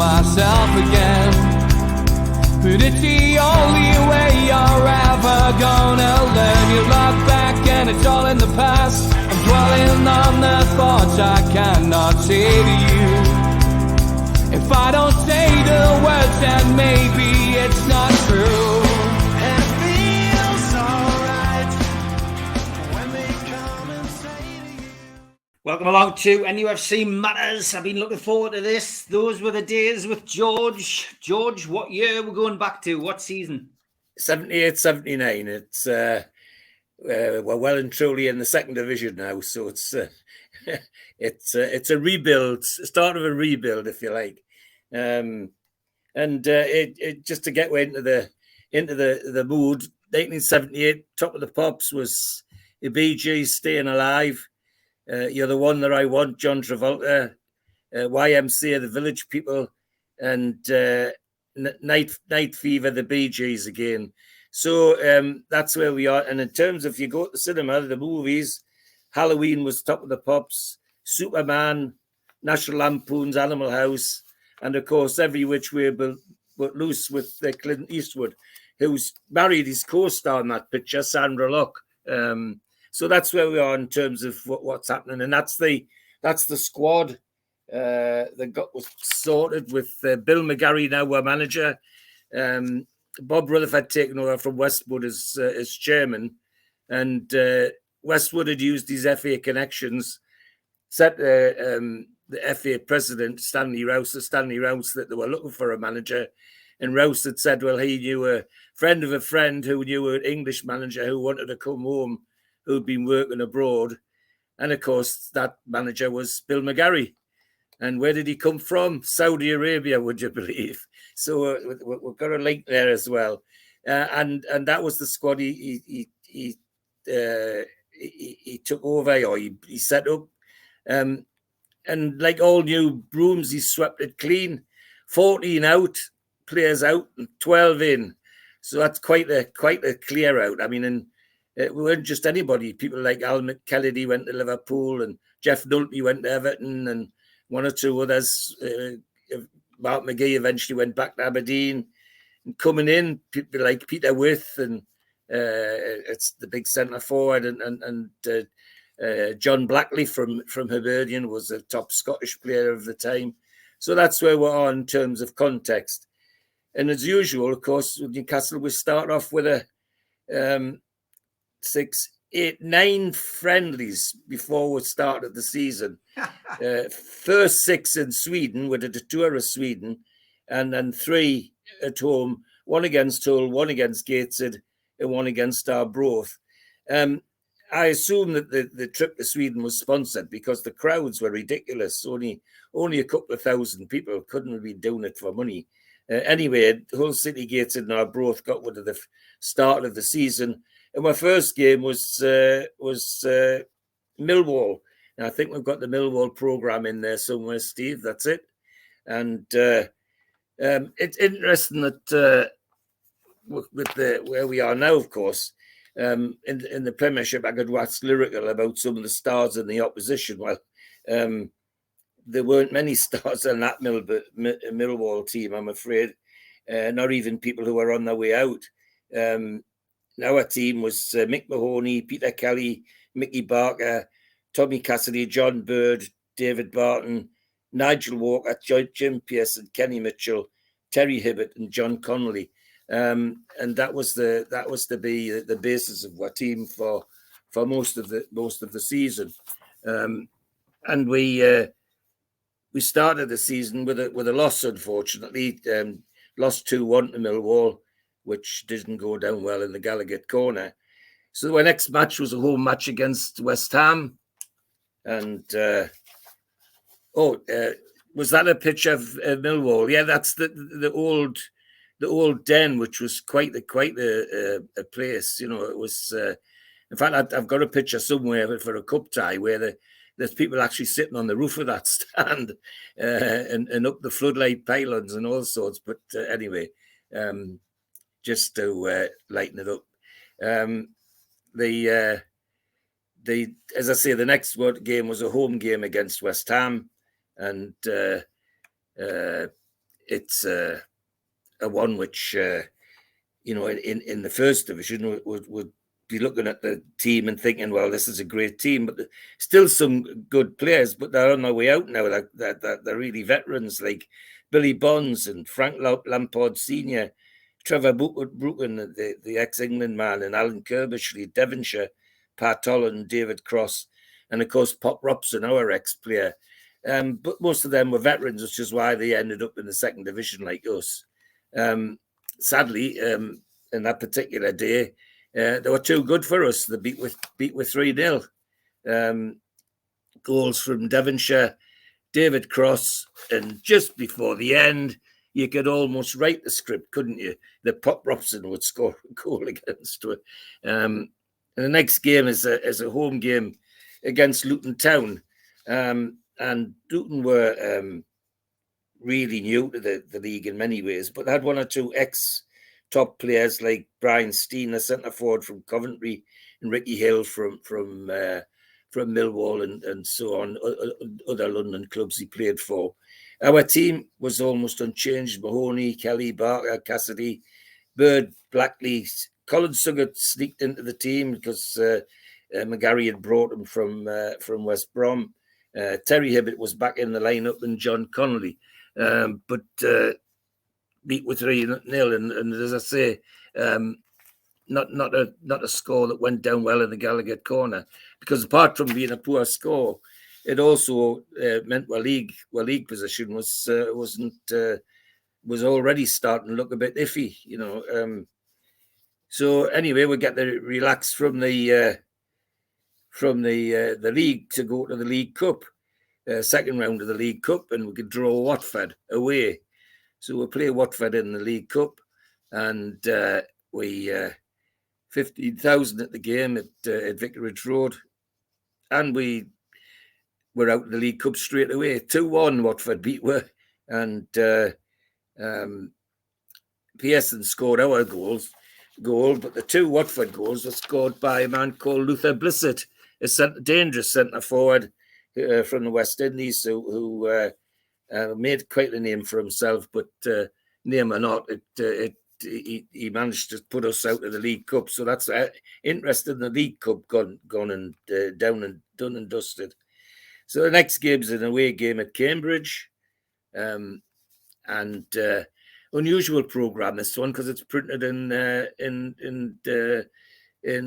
myself again. But it's the only way you're ever gonna learn. You look back and it's all in the past. I'm dwelling on the thoughts I cannot say to you. If I don't say the words, then maybe it's not true. And it feels alright when they come and say to you. Welcome along to NUFC Matters. I've been looking forward to this. Those were the days with George. George, what year we're going back to? What season? 78-79. It's we're well and truly in the second division now, so it's a rebuild, start of a rebuild, if you like. It just to get into the mood. 1978, top of the pops was the Bee Gees, Staying Alive. You're the One That I Want, John Travolta. YMCA, the Village People, and Night Fever, the Bee Gees again. So that's where we are. And in terms of, if you go to the cinema, the movies, Halloween was top of the pops, Superman, National Lampoon's Animal House, and of course Every Which Way But Loose with Clint Eastwood, who's married his co-star in that picture, Sandra Lock. So that's where we are in terms of what's happening, and that's the squad that was sorted with Bill McGarry now our manager, Bob Rutherford taking over from Westwood as chairman, and Westwood had used his FA connections, set the FA president, Stanley Rouse, that they were looking for a manager. And Rouse had said, well, he knew a friend of a friend who knew an English manager who wanted to come home, who'd been working abroad. And of course, that manager was Bill McGarry. And where did he come from? Saudi Arabia, would you believe? So we've got a link there as well. And that was the squad he took over, or he set up. And like all new brooms, he swept it clean. 14 out, players out, and 12 in. So that's quite a clear out. I mean, and we weren't just anybody. People like Al McKelledy went to Liverpool, and Jeff Nolte went to Everton, and one or two others. Mark McGee eventually went back to Aberdeen. And coming in, people like Peter Wyth, and it's the big centre forward, and John Blackley from Hibernian was a top Scottish player of the time. So that's where we are in terms of context. And as usual, of course, with Newcastle, we start off with a 6, 8, 9 friendlies before we started the season. First 6 in Sweden, we did a tour of Sweden, and then 3 at home, 1 against Hull, 1 against Gateshead, and 1 against Arbroath. I assume that the trip to Sweden was sponsored because the crowds were ridiculous. Only a couple of thousand people, couldn't have been doing it for money. Anyway, Hull City, Gateshead and Arbroath got rid of the start of the season. And my first game was Millwall. And I think we've got the Millwall programme in there somewhere, Steve. That's it. And it's interesting that with where we are now, of course, in the Premiership, I could wax lyrical about some of the stars in the opposition. Well, there weren't many stars in that Millwall team, I'm afraid. Not even people who were on their way out. Our team was Mick Mahoney, Peter Kelly, Mickey Barker, Tommy Cassidy, John Bird, David Barton, Nigel Walker, Jim Pearson, Kenny Mitchell, Terry Hibbert, and John Connolly. And that was to be the basis of our team for most of the season. And we started the season with a loss, unfortunately. Lost 2-1 to Millwall, which didn't go down well in the Gallagher corner. So our next match was a home match against West Ham. And was that a picture of Millwall? Yeah, that's the old den, which was quite a place. You know, it was. In fact, I've got a picture somewhere for a cup tie where there's people actually sitting on the roof of that stand and up the floodlight pylons and all sorts. But anyway, just to lighten it up, as I say, the next game was a home game against West Ham, and it's a one which in the first division would be looking at the team and thinking, well, this is a great team, but still some good players, but they're on their way out now. That they're really veterans like Billy Bonds and Frank Lampard Senior, Trevor Brooken, the ex-England man, and Alan Kirbishley, Devonshire, Pat Holland, David Cross, and of course Pop Robson, our ex-player. But most of them were veterans, which is why they ended up in the second division like us. Sadly, in that particular day, they were too good for us. They beat with 3-0. Goals from Devonshire, David Cross, and just before the end, you could almost write the script, couldn't you? That Pop Robson would score a goal against it. And the next game is a home game against Luton Town. And Luton were really new to the league in many ways, but they had one or two ex-top players like Brian Steen, a centre forward from Coventry, and Ricky Hill from Millwall and so on, other London clubs he played for. Our team was almost unchanged. Mahoney, Kelly, Barker, Cassidy, Bird, Blackley. Colin Suggett sneaked into the team because McGarry had brought him from West Brom. Terry Hibbett was back in the lineup, and John Connolly. But beat with 3-0, and as I say, not a score that went down well in the Gallagher corner, because apart from being a poor score, it also meant our league position was already starting to look a bit iffy, So anyway, we get the relax from the league to go to the League Cup, second round of the League Cup, and we could draw Watford away. So we'll play Watford in the League Cup, and we 15,000 at the game at Vicarage Road, and we were out of the League Cup straight away. 2-1 Watford beat we, and Pearson scored our goal, but the two Watford goals were scored by a man called Luther Blissett, a dangerous centre forward from the West Indies, who made quite a name for himself. But name or not, he managed to put us out of the League Cup. So that's interesting. The League Cup gone and down and done and dusted. So the next game's an away game at Cambridge, and unusual programme this one because it's printed in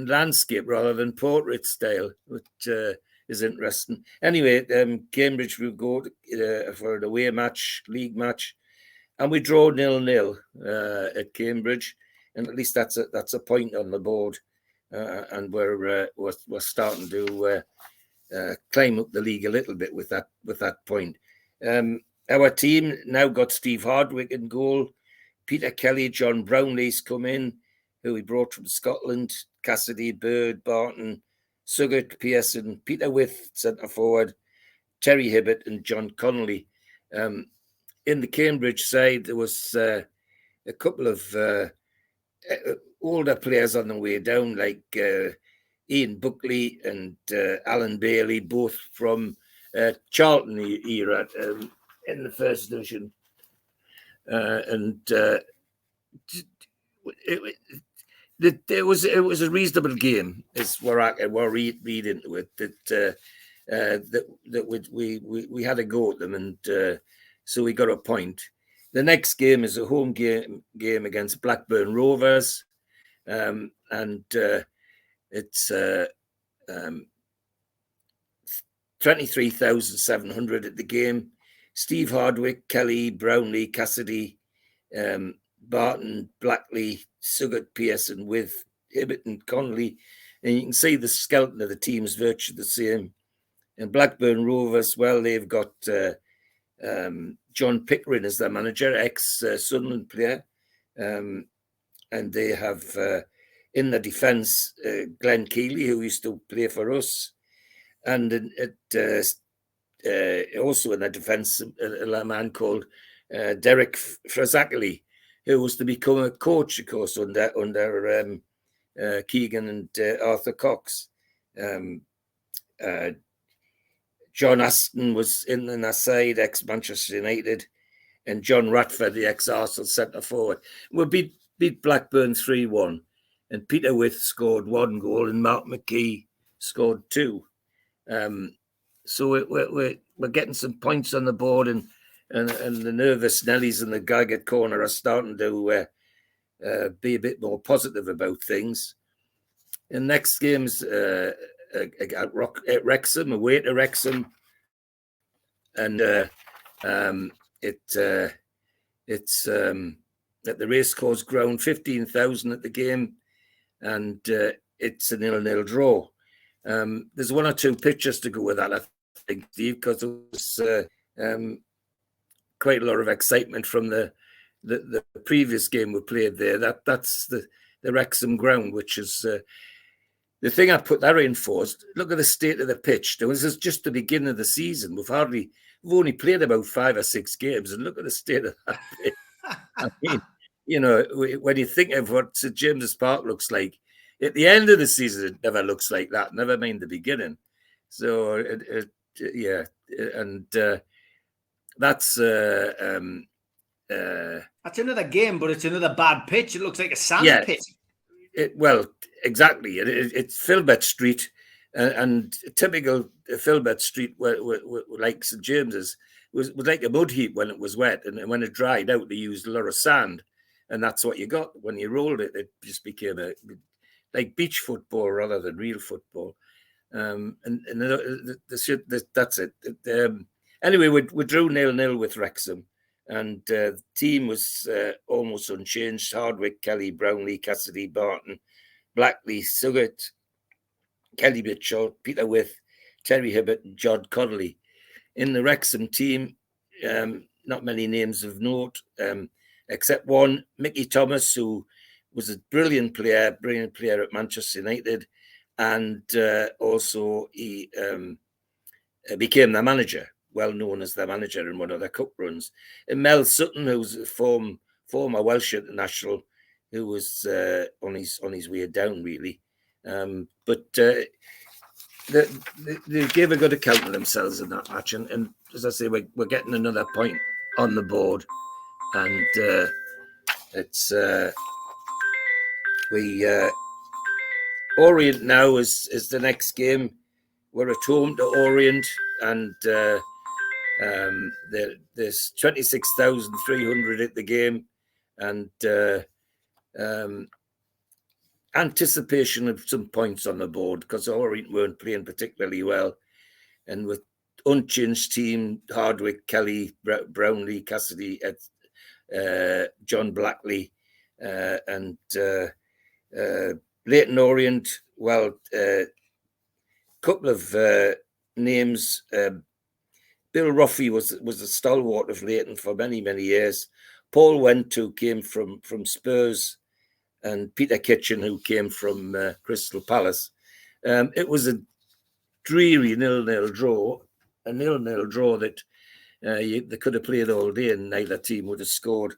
landscape rather than portrait style, which is interesting. Anyway, Cambridge will go for an away match, league match, and we draw 0-0 at Cambridge, and at least that's a point on the board, and we're starting to climb up the league a little bit with that point. Our team now got Steve Hardwick in goal, Peter Kelly, John Brownlee's come in, who he brought from Scotland, Cassidy, Bird, Barton, Suggett, Pearson, Peter With, centre forward, Terry Hibbett, and John Connolly. In the Cambridge side, there was a couple of older players on the way down, like Ian Buckley and Alan Bailey, both from Charlton era in the first division. It was a reasonable game, is where we're read into it. That we had a go at them, and so we got a point. The next game is a home game against Blackburn Rovers, and it's 23,700 at the game. Steve Hardwick, Kelly, Brownlee, Cassidy, Barton, Blackley, Suggett, Pearson, With, Hibbett and Connolly. And you can see the skeleton of the team's virtually the same. And Blackburn Rovers, well, they've got John Pickering as their manager, ex-Sunderland player. And they have in the defence Glenn Keeley, who used to play for us. And also in the defence, a man called Derek Frazakali, who was to become a coach, of course, under Keegan and Arthur Cox. John Aston was in the side, ex-Manchester United. and John Ratford, the ex-Arsenal centre forward. We beat Blackburn 3-1, and Peter With scored 1 goal, and Mark McKee scored 2. So we're getting some points on the board, and the nervous Nellies in the Geiger corner are starting to be a bit more positive about things. And next game's at Wrexham, away to Wrexham, and it's at the Racecourse ground, 15,000 at the game, and it's a 0-0 draw. There's 1 or 2 pictures to go with that, I think, Steve, because there was quite a lot of excitement from the previous game we played there. That's the Wrexham ground, which is the thing I put that in for. Is look at the state of the pitch. This is just the beginning of the season. We've only played about 5 or 6 games, and look at the state of that pitch. I mean, when you think of what St James's Park looks like at the end of the season, it never looks like that. Never mind the beginning. So that's another game, but it's another bad pitch. It looks like a sand pit. Well, exactly. It's Filbert Street, and typical Filbert Street, like St James's, was like a mud heap when it was wet, and when it dried out, they used a lot of sand, and that's what you got when you rolled it. It just became like beach football rather than real football. That's it. Anyway, we drew 0-0 with Wrexham, and the team was almost unchanged. Hardwick, Kelly, Brownlee, Cassidy, Barton, Blackley, Suggett, Kelly Mitchell, Peter With, Terry Hibbert, and John Connolly. In the Wrexham team, not many names of note, except one, Mickey Thomas, who was a brilliant player at Manchester United, and also he became their manager, well known as their manager in one of their cup runs. And Mel Sutton, who's a former Welsh international, who was on his way down, really. But they gave a good account of themselves in that match. And as I say, we're getting another point on the board. And it's Orient now is the next game. We're at home to Orient, and there's 26,300 at the game, and anticipation of some points on the board because Orient weren't playing particularly well, and with unchanged team, Hardwick, Kelly, Brownlee, Cassidy, John Blackley, and Leyton Orient. Well, couple of names. Bill Ruffy was a stalwart of Leyton for many years. Paul Went, who came from Spurs, and Peter Kitchen, who came from Crystal Palace. It was a dreary 0-0 draw, that they could have played all day and neither team would have scored.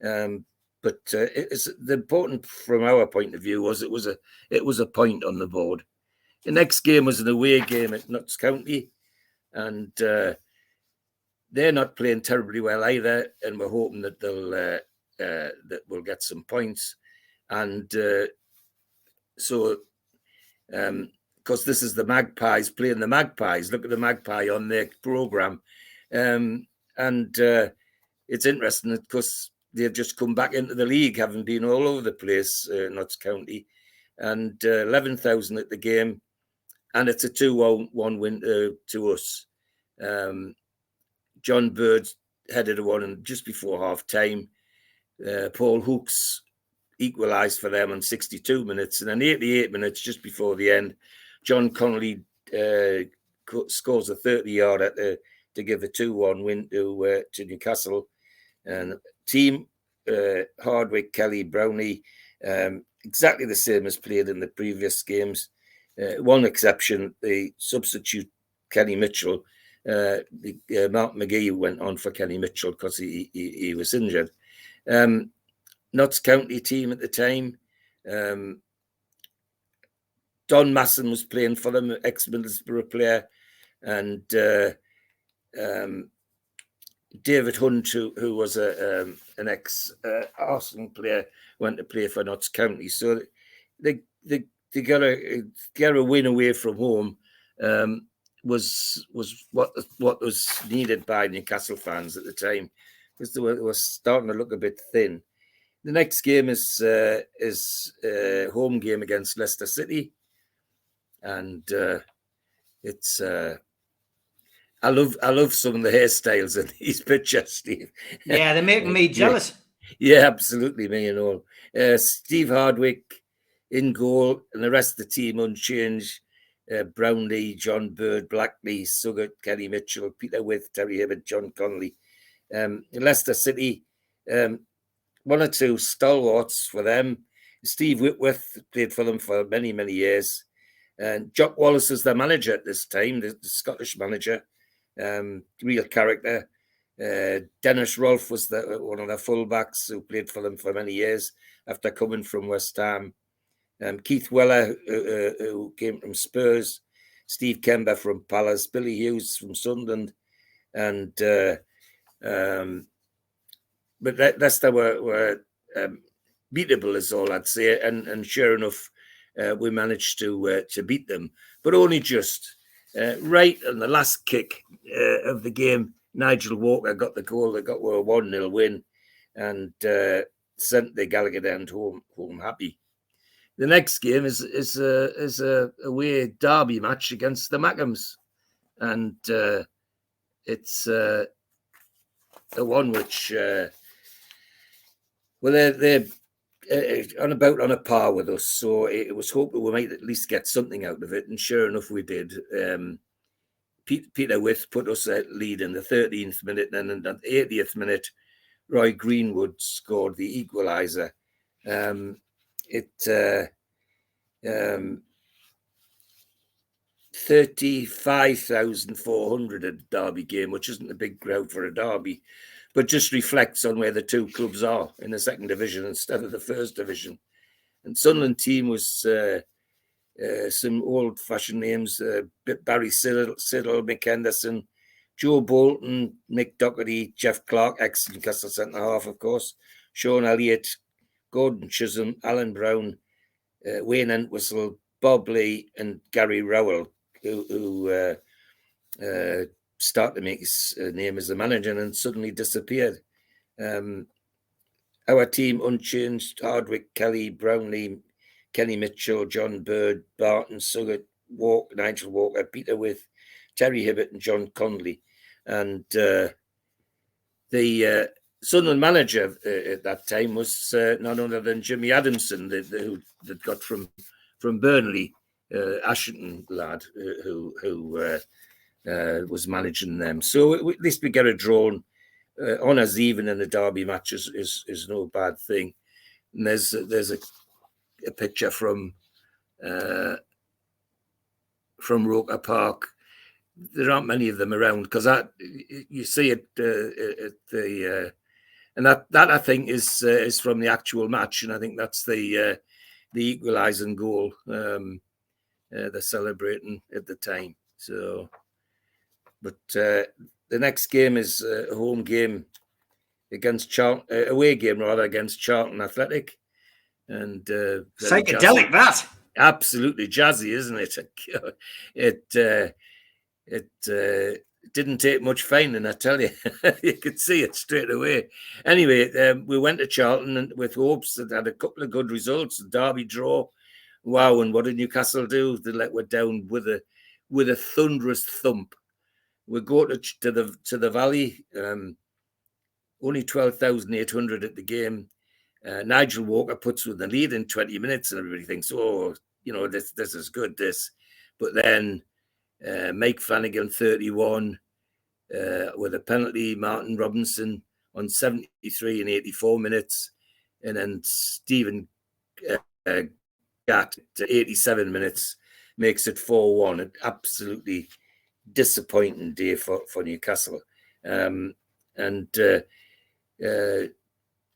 But it's the important from our point of view was it was a point on the board. The next game was an away game at Notts County, and they're not playing terribly well either. And we're hoping that that we'll get some points. And because this is the Magpies playing the Magpies. Look at the Magpie on their programme, and it's interesting because they've just come back into the league, having been all over the place, Notts County, and 11,000 at the game. And it's a 2-1 win to us. John Bird headed one and just before half time. Paul Hooks equalised for them in 62 minutes. And in 88 minutes, just before the end, John Connolly scores a 30-yarder to give a 2-1 win to Newcastle. And team, Hardwick, Kelly, Brownlee, exactly the same as played in the previous games. One exception, the substitute Kenny Mitchell, Mark McGee went on for Kenny Mitchell because he was injured. Notts County team at the time, Don Masson was playing for them, ex-Middlesbrough player, and David Hunt, who was an ex Arsenal player, went to play for Notts County. So they got a win away from home. Was what was needed by Newcastle fans at the time, because they were starting to look a bit thin. The next game is home game against Leicester City, and it's I love some of the hairstyles in these pictures, Steve. Yeah, they're making me jealous. Yeah, absolutely, me and all. Steve Hardwick in goal, and the rest of the team unchanged. Brownlee, John Bird, Blackley, Suggett, Kenny Mitchell, Peter With, Terry Hibbert, John Connolly. Leicester City, one or two stalwarts for them. Steve Whitworth played for them for many, many years. And Jock Wallace was their manager at this time, the Scottish manager, real character. Dennis Rolfe was one of their fullbacks who played for them for many years after coming from West Ham. Keith Weller, who came from Spurs, Steve Kember from Palace, Billy Hughes from Sunderland, and but Leicester were beatable, is all I'd say, and sure enough, we managed to beat them, but only just. Right on the last kick of the game, Nigel Walker got the goal that got a 1-0 win, and sent the Gallagher End home happy. The next game is a away derby match against the Mackhams, and it's the one which they're on a par with us. So it was hoping we might at least get something out of it, and sure enough, we did. Peter With put us at lead in the 13th minute, and in the 80th minute, Roy Greenwood scored the equaliser. 35,400 at a derby game, which isn't a big crowd for a derby, but just reflects on where the two clubs are in the second division instead of the first division. And Sunderland team was some old-fashioned names: Barry Siddle, Mick Henderson, Joe Bolton, Nick Doherty, Jeff Clark, ex-Newcastle centre-half, of course, Sean Elliott, Gordon Chisholm, Alan Brown, Wayne Entwistle, Bob Lee, and Gary Rowell, who started to make his name as a manager and suddenly disappeared. Our team unchanged: Hardwick, Kelly, Brownlee, Kenny Mitchell, John Bird, Barton, Suggett, Nigel Walker, Peter With, Terry Hibbert, and John Connolly. And the Sunderland manager at that time was none other than Jimmy Adamson, who got from Burnley, Ashington lad, who was managing them. So at least we get a drawn. Honours even in a derby match is no bad thing. And there's a picture from Roker Park. There aren't many of them around, because you see it at the and that I think is from the actual match, and I think that's the equalising goal they're celebrating at the time. So, but the next game is a home game against Charlton, away game rather, against Charlton Athletic, and psychedelic, that absolutely jazzy, isn't it? It didn't take much finding, I tell you. You could see it straight away. Anyway, we went to Charlton with hopes that had a couple of good results. The derby draw, wow! And what did Newcastle do? They let us down with a thunderous thump. We go to the Valley. Only 12,800 at the game. Nigel Walker puts with the lead in 20 minutes, and everybody thinks, oh, this is good. But then Mike Flanagan, 31, with a penalty. Martin Robinson on 73 and 84 minutes, and then Stephen Gatt to 87 minutes makes it 4-1. An absolutely disappointing day for Newcastle.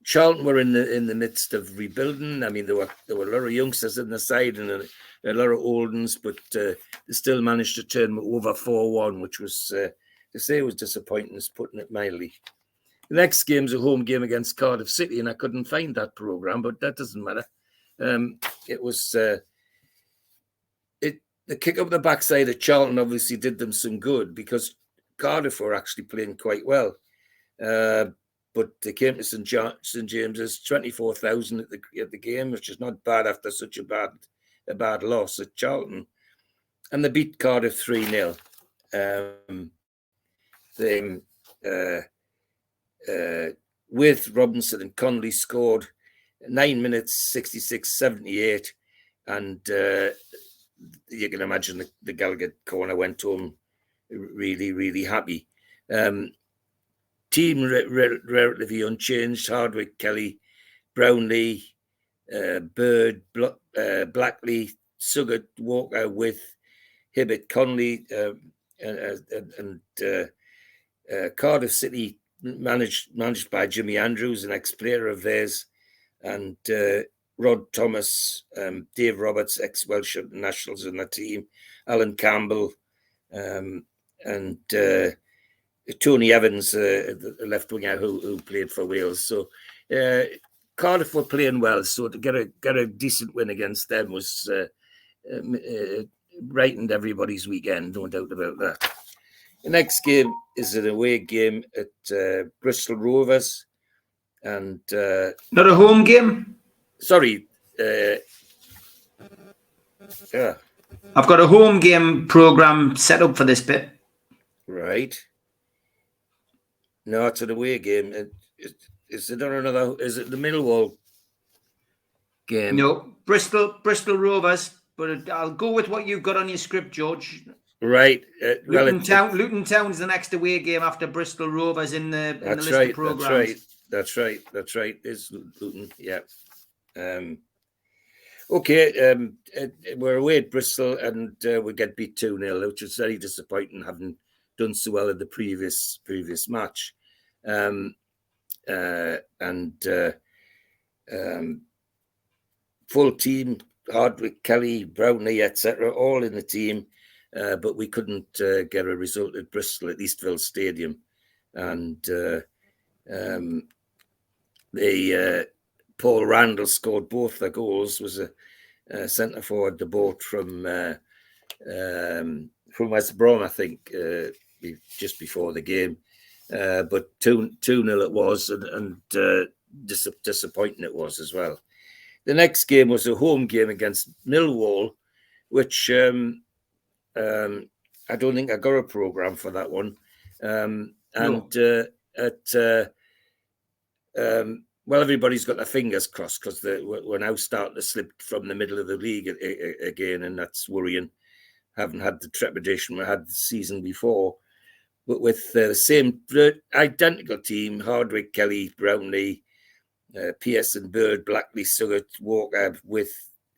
Charlton were in the midst of rebuilding. I mean, there were a lot of youngsters in the side and a lot of old ones, but they still managed to turn over 4-1, which was to say it was disappointing is putting it mildly. The next game's a home game against Cardiff City, and I couldn't find that programme, but that doesn't matter. It was the kick up the backside of Charlton obviously did them some good because Cardiff were actually playing quite well. But they came to St James's, 24,000 at the game, which is not bad after such a bad loss at Charlton. And they beat Cardiff 3-0. With Robinson and Connolly scored 9 minutes, 66-78. And you can imagine the Gallagher corner went home really, really happy. Team relatively unchanged. Hardwick, Kelly, Brownlee, Bird, Blackley, Suggett, Walker, with Hibbett, Connolly, and Cardiff City managed by Jimmy Andrews, an ex-player of theirs, and Rod Thomas, Dave Roberts, ex-Welsh nationals in that team, Alan Campbell, and Tony Evans, the left winger who played for Wales. So Cardiff were playing well. So to get a decent win against them was brightened everybody's weekend, no doubt about that. The next game is an away game at Bristol Rovers, and not a home game. Sorry, yeah. I've got a home game program set up for this bit. Right. No, it's an away game. Is it on another? Is it the Millwall game? No, Bristol Rovers. But I'll go with what you've got on your script, George. Right. Luton Town's the next away game after Bristol Rovers in the list of programmes. That's right. It's Luton. Yeah. Okay. We're away at Bristol, and we get beat 2-0, which is very disappointing, having done so well in the previous match. Full team, Hardwick, Kelly, Brownlee, etc., all in the team, but we couldn't get a result at Bristol at Eastville Stadium. And Paul Randall scored both the goals, was a centre forward, the boat from West Brom, I think, just before the game. But 2-0 it was, and disappointing it was as well. The next game was a home game against Millwall, which I don't think I got a programme for that one. Well, everybody's got their fingers crossed because we're now starting to slip from the middle of the league again, and that's worrying. Haven't had the trepidation we had the season before. But with the same identical team, Hardwick, Kelly, Brownlee, Pearson, Bird, Blackley, Suggett, Walker, with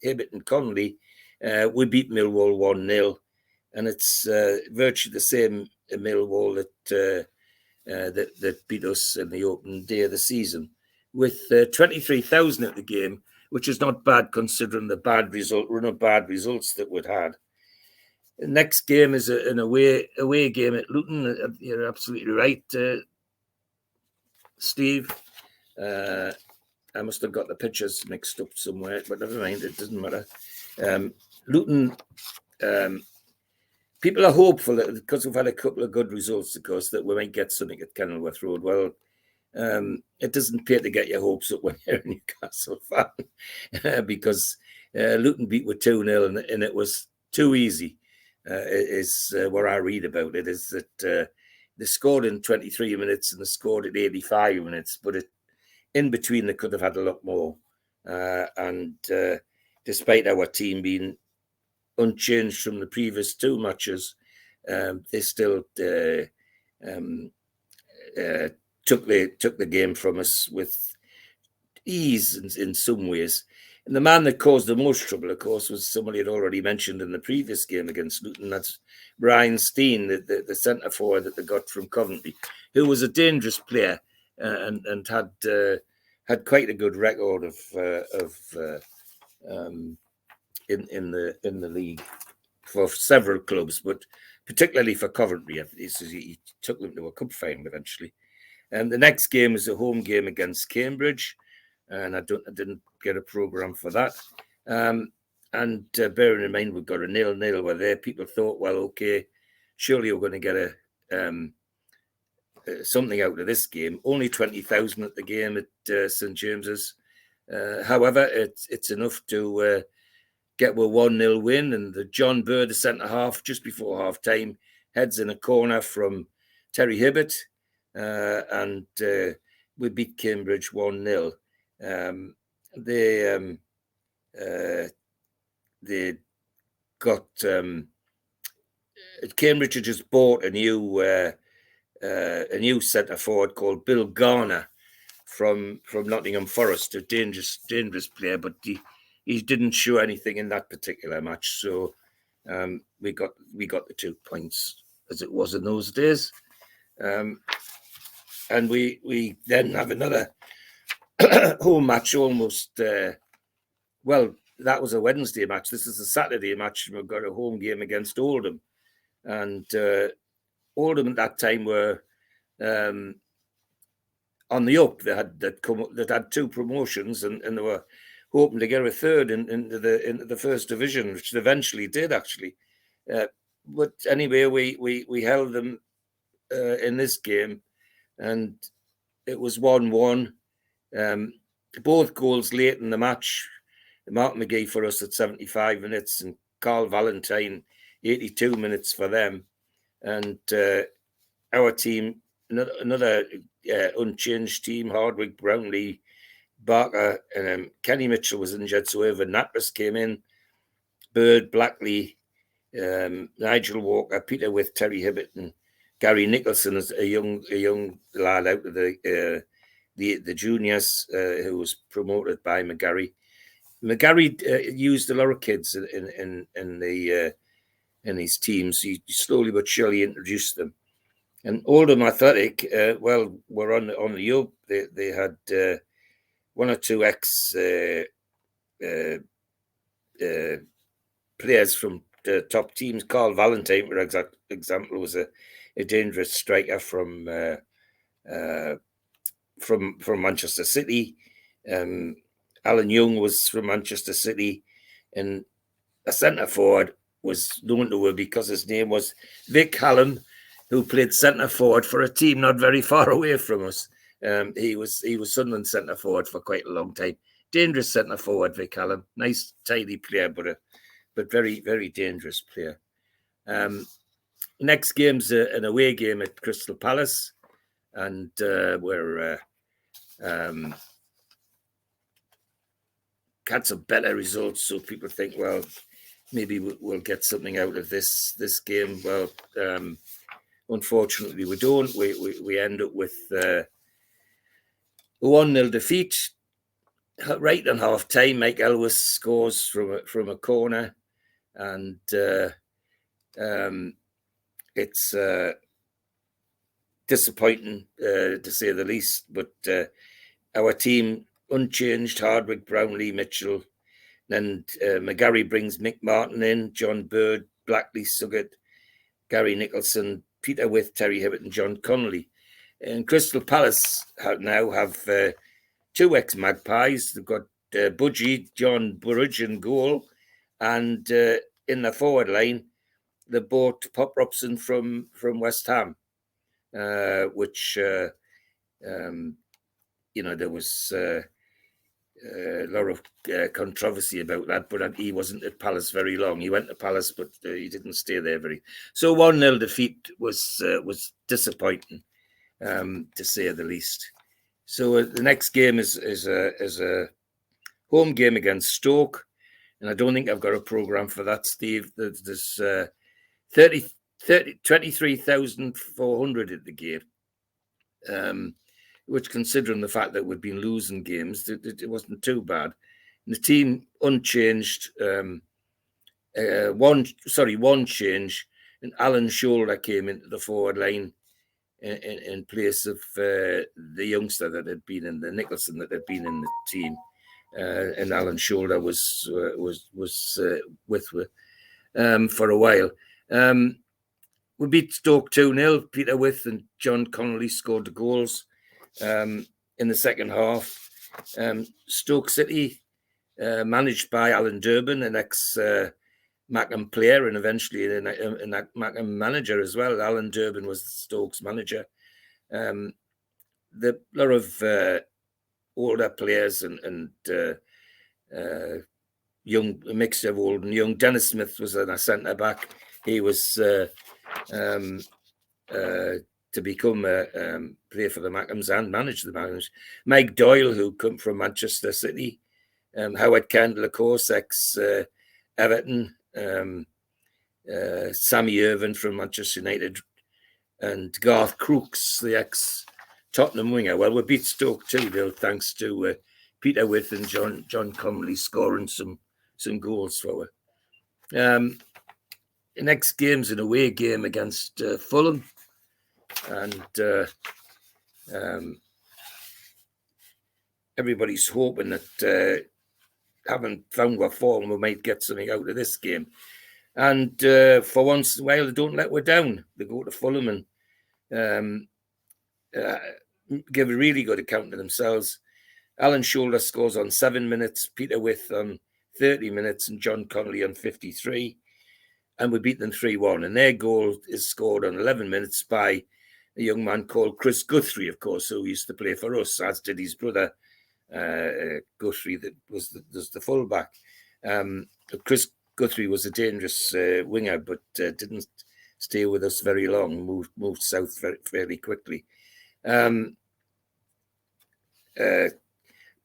Hibbett and Connolly, we beat Millwall 1-0. And it's virtually the same Millwall that beat us in the opening day of the season, with 23,000 at the game, which is not bad considering the run of bad results that we'd had. The next game is an away game at Luton. You're absolutely right, Steve. I must have got the pictures mixed up somewhere, but never mind, it doesn't matter. Luton, people are hopeful that because we've had a couple of good results, of course, that we might get something at Kenilworth Road. Well, it doesn't pay to get your hopes up when you're a Newcastle fan, because Luton beat with 2-0, and it was too easy. Is what I read about it, is that they scored in 23 minutes and they scored at 85 minutes, but in between they could have had a lot more. And despite our team being unchanged from the previous two matches, they still took the game from us with ease in some ways. And the man that caused the most trouble, of course, was somebody had already mentioned in the previous game against Luton. That's Brian Steen, the centre forward that they got from Coventry, who was a dangerous player and had quite a good record in the league for several clubs, but particularly for Coventry. He took them to a cup final eventually. And the next game is a home game against Cambridge, and I didn't get a programme for that. And bearing in mind we've got a 0-0 where there, people thought, well, okay, surely we're going to get something out of this game. Only 20,000 at the game at St James's. However, it's enough to get a 1-0 win, and the John Bird, the centre half, just before half time, heads in a corner from Terry Hibbert, and we beat Cambridge 1-0. They got Cambridge had just bought a new centre forward called Bill Garner from Nottingham Forest, a dangerous player, but he didn't show anything in that particular match. So we got the 2 points as it was in those days, and we then have another home match almost. Well, that was a Wednesday match. This is a Saturday match, and we've got a home game against Oldham, and Oldham at that time were on the up. They had 2 promotions, and they were hoping to get a third into the first division, which they eventually did actually. But anyway, we held them in this game, and it was 1-1. Both goals late in the match. Mark McGee for us at 75 minutes, and Carl Valentine 82 minutes for them. And our team, another unchanged team, Hardwick, Brownlee, Barker, and Kenny Mitchell was injured, so Irvin Natras came in. Bird, Blackley, Nigel Walker, Peter With, Terry Hibbert, and Gary Nicholson as a young lad out of the juniors who was promoted by McGarry. McGarry used a lot of kids in his teams. He slowly but surely introduced them. And Oldham Athletic, were on the up. They had 1 or 2 ex players from the top teams. Carl Valentine, for example, was a dangerous striker from Manchester City. Alan Young was from Manchester City, and a centre forward was known to her because his name was Vic Hallam, who played centre forward for a team not very far away from us. He was Sunderland centre forward for quite a long time. Dangerous centre forward, Vic Hallam. Nice, tidy player, but very, very dangerous player. Next game's an away game at Crystal Palace, and we're had some better results, so people think, well, maybe we'll get something out of this game. Well, unfortunately, we don't. We end up with a 1-0 defeat. Right on half time, Mike Elwes scores from a corner, and it's disappointing to say the least. But our team unchanged: Hardwick, Brownlee, Mitchell. Then McGarry brings Mick Martin in, John Bird, Blackley, Suggett, Gary Nicholson, Peter With, Terry Hibbert, and John Connolly. And Crystal Palace now have 2 ex-Magpies. They've got Budgie, John Burridge in goal, and in the forward line, they bought Pop Robson from West Ham, which there was a lot of controversy about that, but he wasn't at Palace very long. He went to Palace, but he didn't stay there very. So 1-0 defeat was disappointing, to say the least. So the next game is a home game against Stoke, and I don't think I've got a programme for that, Steve. There's 23,400 at the game, which, considering the fact that we've been losing games, it wasn't too bad. And the team unchanged, one change, and Alan Shoulder came into the forward line in place of the youngster that had been in the Nicholson that had been in the team, and Alan Shoulder was with for a while. we beat Stoke 2-0. Peter With and John Connolly scored the goals in the second half. Stoke City, managed by Alan Durbin, an ex-Mackham player and eventually an Mackham manager as well. Alan Durbin was Stoke's manager. The lot of older players and young, a mixture of old and young. Dennis Smith was a centre back. He was to become play for the Mackhams and manage the Mackhams. Mike Doyle, who come from Manchester City. Howard Kendall, of course, ex Everton. Sammy Irvine from Manchester United, and Garth Crooks, the ex Tottenham winger. Well, we beat Stoke 2-0 thanks to Peter With and John Connolly scoring some goals for us. The next game's an away game against Fulham, and everybody's hoping that having found what form, we might get something out of this game. And for once in a while, they don't let us down. They go to Fulham and give a really good account of themselves. Alan Shoulder scores on 7 minutes, Peter With on 30 minutes, and John Connolly on 53. And we beat them 3-1. And their goal is scored on 11 minutes by a young man called Chris Guthrie, of course, who used to play for us, as did his brother, Guthrie, that was the fullback. Chris Guthrie was a dangerous winger, but didn't stay with us very long. Moved south fairly quickly.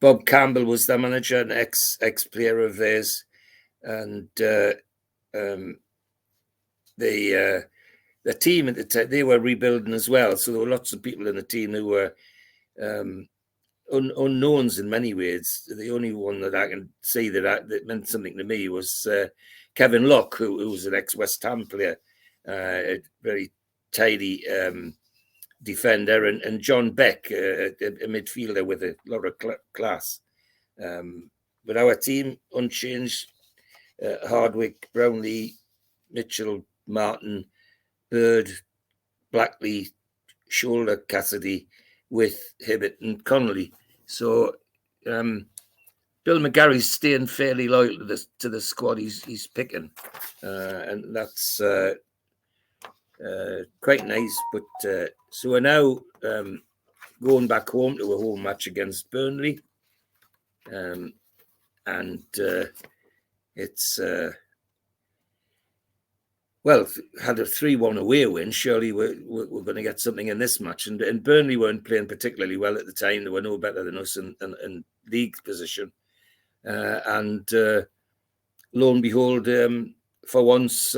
Bob Campbell was the manager, an ex player of theirs, and the team at the time, they were rebuilding as well. So there were lots of people in the team who were unknowns in many ways. The only one that I can say that meant something to me was Kevin Locke, who was an ex-West Ham player, a very tidy defender, and John Beck, a midfielder with a lot of class. But our team, unchanged, Hardwick, Brownlee, Mitchell, Martin, Bird, Blackley, Shoulder, Cassidy, with Hibbett and Connolly. So Bill McGarry's staying fairly loyal to the squad he's picking, and that's quite nice. But so we're now going back home to a home match against Burnley, and it's well, had a 3-1 away win. Surely we're going to get something in this match. And Burnley weren't playing particularly well at the time. They were no better than us in league position. And lo and behold, for once,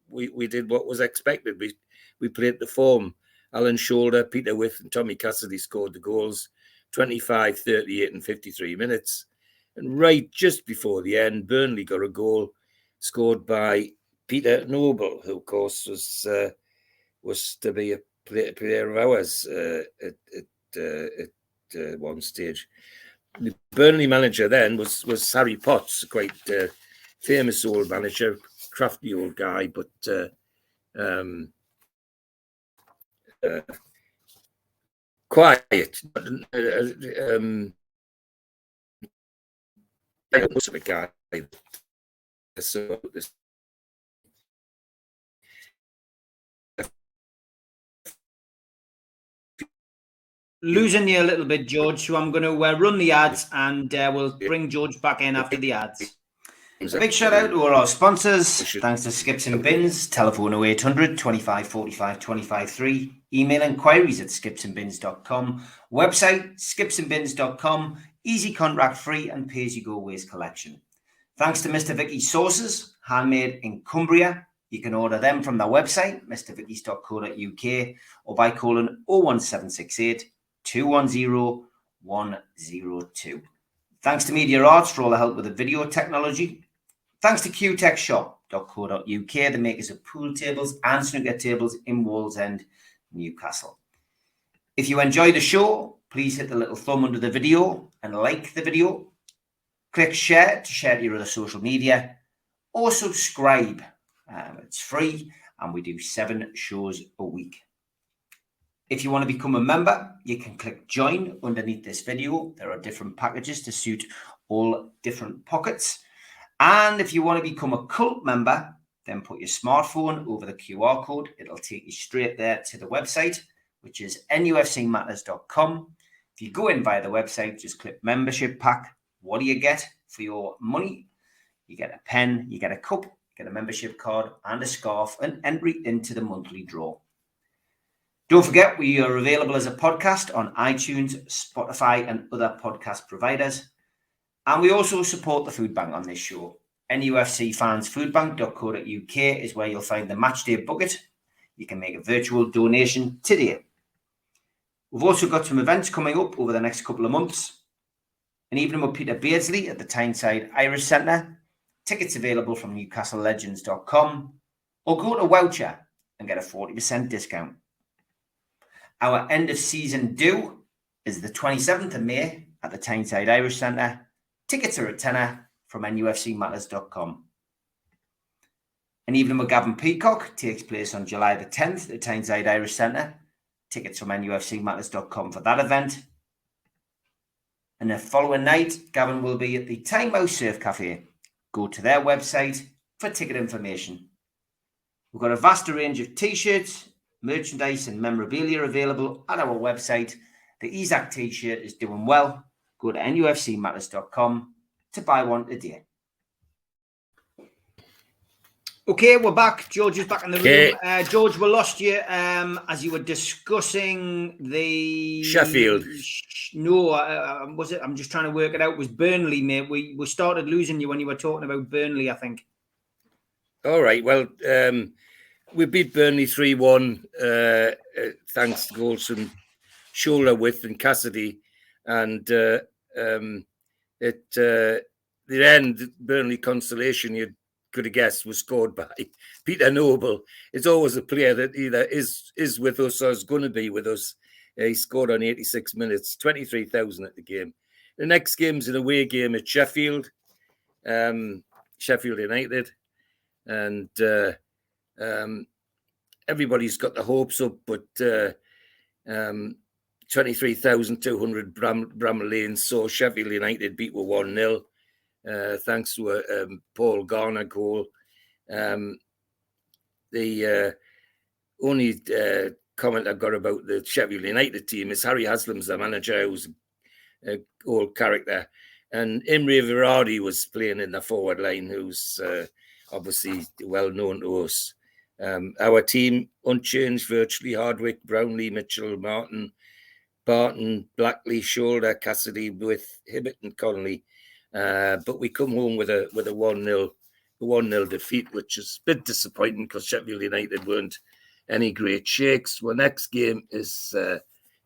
we did what was expected. We played the form. Alan Shoulder, Peter With and Tommy Cassidy scored the goals, 25, 38 and 53 minutes. And right just before the end, Burnley got a goal scored by Peter Noble, who, of course, was to be a player of ours at one stage. The Burnley manager then was Harry Potts, a quite famous old manager, crafty old guy, but quiet. Most of a guy. So this. Losing you a little bit, George, so I'm going to run the ads and we'll bring George back in after the ads. A big shout out to all our sponsors. Thanks to Skips and Bins. Telephone 0800 25 45 25 3. Email inquiries at skipsandbins.com. Website skipsandbins.com. Easy contract free and pay as you go waste collection. Thanks to Mr. Vicky's sauces, handmade in Cumbria. You can order them from their website, mrvickies.co.uk, or by calling 01768 210 102. Thanks to Media Arts for all the help with the video technology. Thanks to qtechshop.co.uk, the makers of pool tables and snooker tables in Wallsend, Newcastle. If you enjoy the show, please hit the little thumb under the video and like the video. Click share to share to your other social media, or subscribe. It's free and we do 7 shows a week. If you want to become a member, you can click join underneath this video. There are different packages to suit all different pockets. And if you want to become a cult member, then put your smartphone over the QR code. It'll take you straight there to the website, which is NUFCmatters.com. If you go in via the website, just click membership pack. What do you get for your money? You get a pen, you get a cup, you get a membership card and a scarf, and entry into the monthly draw. Don't forget, we are available as a podcast on iTunes, Spotify, and other podcast providers. And we also support the food bank on this show. NUFCfansfoodbank.co.uk is where you'll find the matchday bucket. You can make a virtual donation today. We've also got some events coming up over the next couple of months. An evening with Peter Beardsley at the Tyneside Irish Centre. Tickets available from newcastlelegends.com, or go to Voucher and get a 40% discount. Our end of season do is the 27th of May at the Tyneside Irish Centre. Tickets are a tenner from NUFCmatters.com. An evening with Gavin Peacock takes place on July the 10th at the Tyneside Irish Centre. Tickets from NUFCmatters.com for that event. And the following night, Gavin will be at the Tynemouth Surf Cafe. Go to their website for ticket information. We've got a vast range of t-shirts, merchandise and memorabilia available at our website. The Isaac t-shirt is doing well. Go to NUFCmatters.com to buy one today. Okay, we're back. George is back in the room. George, we lost you as you were discussing the Sheffield. No, was it? I'm just trying to work it out. It was Burnley, mate. We started losing you when you were talking about Burnley, I think. All right. Well, we beat Burnley 3-1 thanks to goals from shoulder width and Cassidy. And at the end, Burnley consolation, you could have guessed, was scored by Peter Noble. It's always a player that either is with us or is going to be with us. He scored on 86 minutes, 23,000 at the game. The next game's an away game at Sheffield, Sheffield United. And everybody's got the hopes up, but 23,200 Bramall Lane saw Sheffield United beat with 1-0. Thanks to a Paul Garner goal. The only comment I've got about the Sheffield United team is Harry Haslam's the manager, who's an old character. And Imre Virardi was playing in the forward line, who's obviously well known to us. Our team, unchanged virtually: Hardwick, Brownlee, Mitchell, Martin, Barton, Blackley, Shoulder, Cassidy, with Hibbett and Connolly. But we come home with a 1-0 defeat, which is a bit disappointing because Sheffield United weren't any great shakes. Well, next game is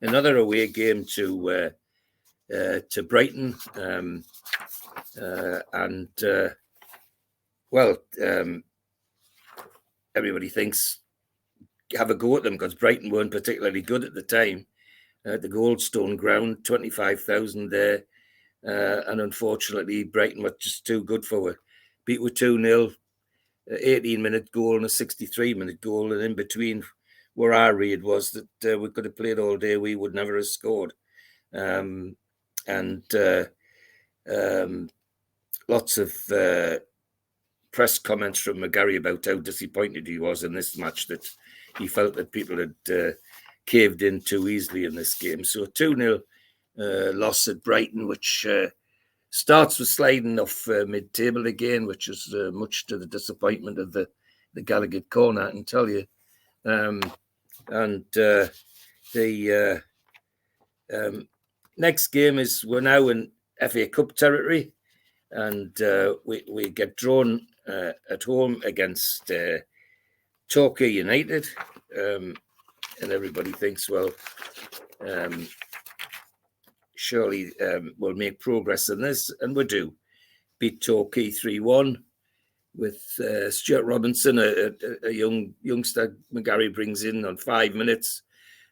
another away game to Brighton, everybody thinks have a go at them because Brighton weren't particularly good at the time. The Goldstone ground, 25,000 there. And unfortunately, Brighton were just too good for it. Beat with 2-0, 18-minute goal and a 63-minute goal. And in between, where our read was that we could have played all day, we would never have scored. Lots of press comments from McGarry about how disappointed he was in this match, that he felt that people had caved in too easily in this game. So 2-0 loss at Brighton, which starts with sliding off mid-table again, which is much to the disappointment of the Gallagher corner, I can tell you. The next game is, we're now in FA Cup territory, and we get drawn at home against Torquay United, and everybody thinks, well, surely we'll make progress in this, and we do. Beat Torquay 3-1 with Stuart Robinson, a youngster McGarry brings in on 5 minutes.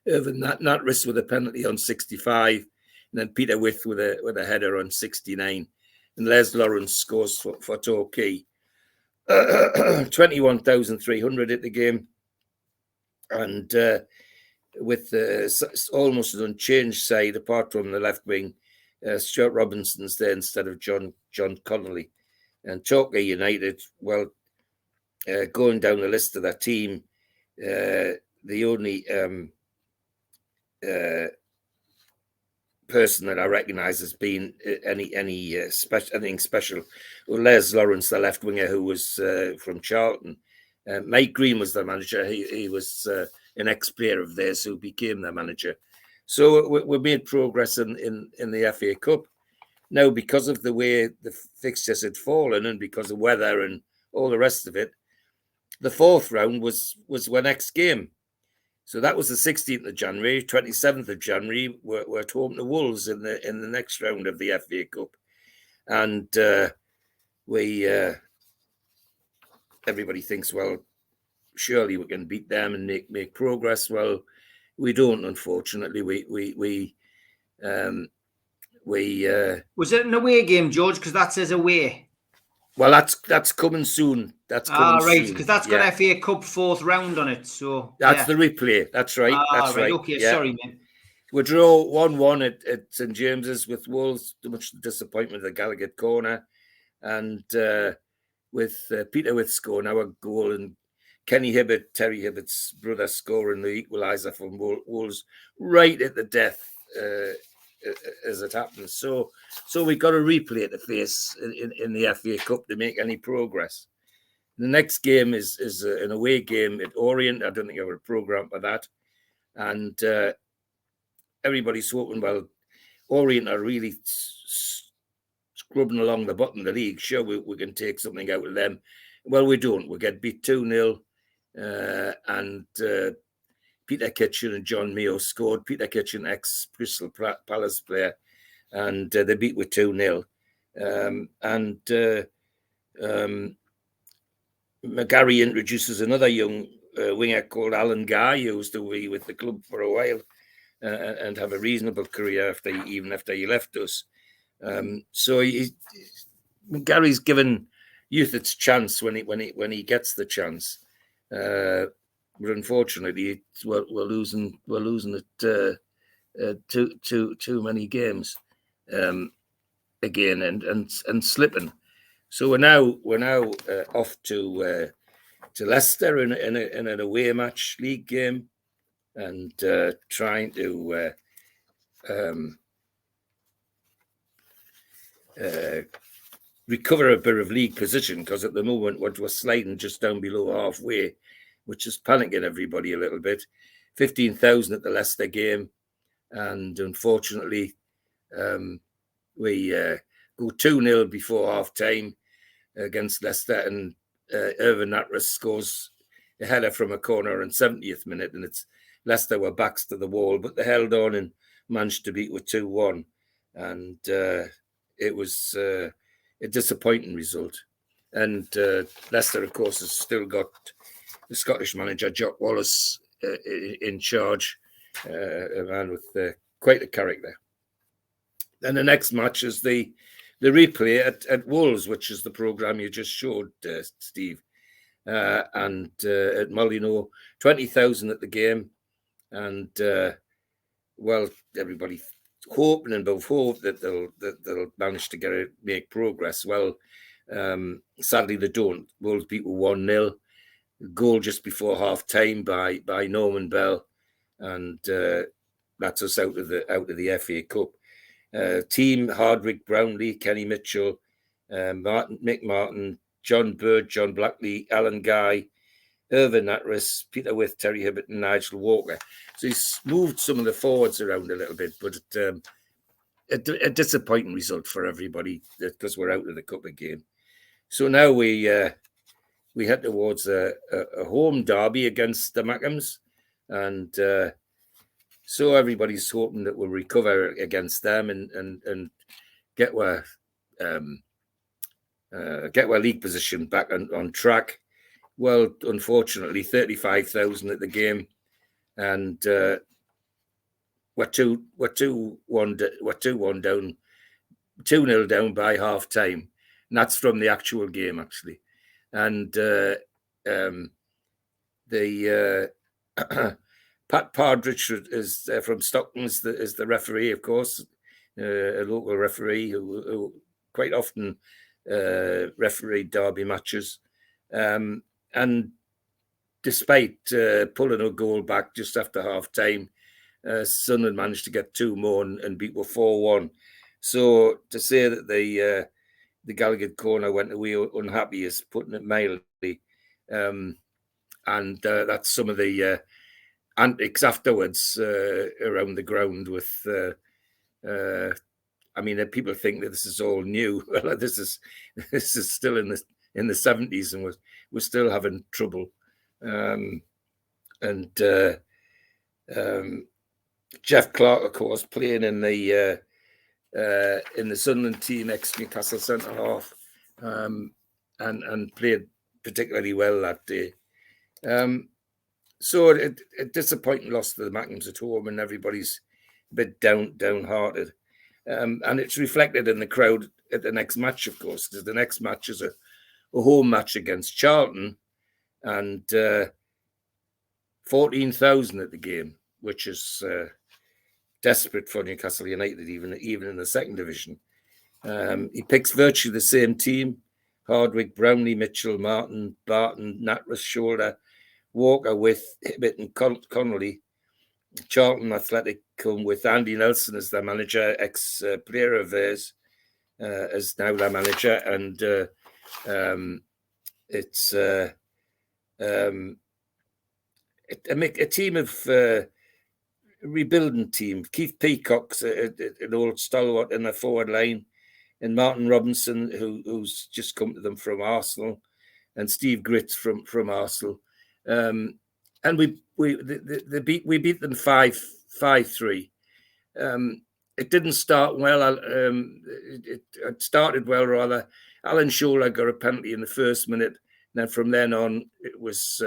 Irvin Natris with a penalty on 65, and then Peter With with a header on 69. And Les Lawrence scores for Torquay. 21,300 at the game, and with almost an unchanged side apart from the left wing. Stuart Robinson's there instead of John Connolly. And Torquay United, well, going down the list of that team, the only person that I recognise as being anything special, well, Les Lawrence, the left winger who was from Charlton. Mike Green was the manager. He was an ex-player of theirs who became the manager. So we made progress in the FA Cup. Now, because of the way the fixtures had fallen and because of weather and all the rest of it, the fourth round was our next game. So that was the 16th of January. 27th of January, we're at home to Wolves in the next round of the FA Cup. And everybody thinks, well, surely we can beat them and make progress. Well, we don't, unfortunately. Was it an away game, George? Because that says away. Well, that's coming soon. That's coming right, soon. because that's got FA Cup fourth round on it. So that's the replay. That's right. That's right. Okay, sorry, man. We draw 1-1 at St James's with Wolves. Too much disappointment at the Gallagher corner, and with Peter Witt scoring our goal and Kenny Hibbert, Terry Hibbert's brother, scoring the equaliser from Wolves right at the death as it happens. So we got a replay to face in the FA Cup to make any progress. The next game is an away game at Orient. I don't think I have a programme for that. And everybody's hoping, well, Orient are really scrubbing along the bottom of the league. Sure, we can take something out of them. Well, we don't. We get beat 2-0. And Peter Kitchen and John Mayo scored. Peter Kitchen, ex-Crystal Palace player, and they beat with 2-0. McGarry introduces another young winger called Alan Guy, who used to be with the club for a while and have a reasonable career even after he left us. So McGarry's given youth its chance when he gets the chance. But unfortunately, we're losing it too many games again and slipping. So we're now off to Leicester in an away match league game, and trying to recover a bit of league position, because at the moment we're sliding just down below halfway, which is panicking everybody a little bit. 15,000 at the Leicester game, and unfortunately we go 2-0 before half time against Leicester, and Irvin Natras scores a header from a corner in 70th minute, and it's Leicester were backs to the wall, but they held on and managed to beat with 2-1, and it was a disappointing result. And Leicester, of course, has still got the Scottish manager, Jock Wallace, in charge, a man with quite a character. And the next match is the replay at Wolves, which is the programme you just showed, Steve. And at Molyneux, 20,000 at the game. And, well, everybody hoping and both hope that they'll manage to make progress. Well, sadly, they don't. Wolves beat 1-0. Goal just before half time by Norman Bell, and that's us out of the FA Cup. Team: Hardwick, Brownlee, Kenny Mitchell, Mick Martin, John Bird, John Blackley, Alan Guy, Irvin Natras, Peter Witt, Terry Hibbert, and Nigel Walker. So he's moved some of the forwards around a little bit, but a disappointing result for everybody because we're out of the cup again. So now we head towards a home derby against the Mackhams, and so everybody's hoping that we'll recover against them and get our league position back on track. Well, unfortunately, 35,000 at the game, and we're 2-1 down, 2-0 down by half time, and that's from the actual game actually. and Pat Partridge is from Stockton is the referee, of course, a local referee who quite often refereed derby matches, and despite pulling a goal back just after half time, Sunderland managed to get 2 more and beat were 4-1. So to say that the Gallagher corner went away unhappy is putting it mildly, and that's some of the antics afterwards around the ground with. I mean, people think that this is all new. Well, this is still in the 70s, and we're still having trouble. Jeff Clark, of course, playing in the Sunderland team, ex-Newcastle centre half, and played particularly well that day. So a disappointing loss to the Mackems at home, and everybody's a bit downhearted. And it's reflected in the crowd at the next match, of course, because the next match is a home match against Charlton, and 14,000 at the game, which is desperate for Newcastle United, even in the second division. He picks virtually the same team: Hardwick, Brownlee, Mitchell, Martin, Barton, Natras, Shoulder, Walker with Hibbett and Connolly. Charlton Athletic come with Andy Nelson as their manager, ex-player of theirs, as now their manager, and it's a team of rebuilding team. Keith Peacock's an old stalwart in the forward line, and Martin Robinson, who's just come to them from Arsenal, and Steve Gritz from Arsenal. And we beat them 5-3. It didn't start well. It started well, rather. Alan Shola got a penalty in the first minute, and then from then on it was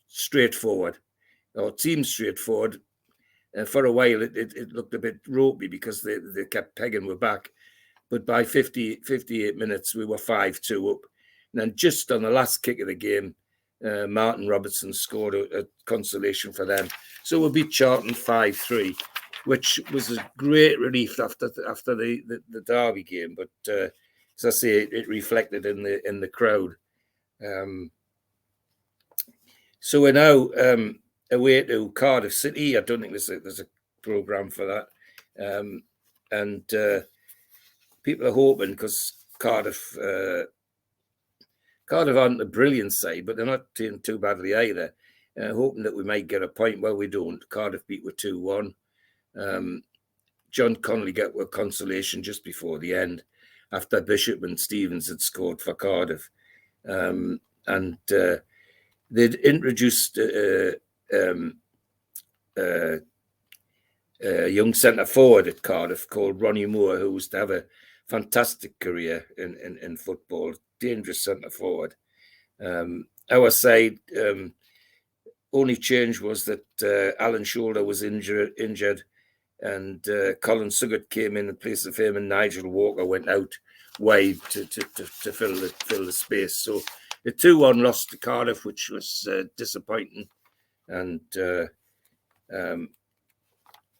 straightforward, or seemed straightforward. For a while it looked a bit ropey because they kept pegging we're back, but by 58 minutes we were 5-2 up. And then just on the last kick of the game, Martin Robertson scored a consolation for them. So we beat Charlton 5-3, which was a great relief after the derby game. But as I say, it reflected in the crowd. So we're now away to Cardiff City. I don't think there's a programme for that, and people are hoping, because Cardiff aren't a brilliant side, but they're not doing too badly either. Hoping that we might get a point. Well, we don't. Cardiff beat with 2-1. John Connolly got a consolation just before the end, after Bishop and Stevens had scored for Cardiff, and they'd introduced a young centre forward at Cardiff called Ronnie Moore, who was to have a fantastic career in football. Dangerous centre forward. Our side, only change was that Alan Shoulder was injured, and Colin Suggett came in place of him, and Nigel Walker went out wide to fill the space. So the 2-1 loss to Cardiff, which was disappointing. And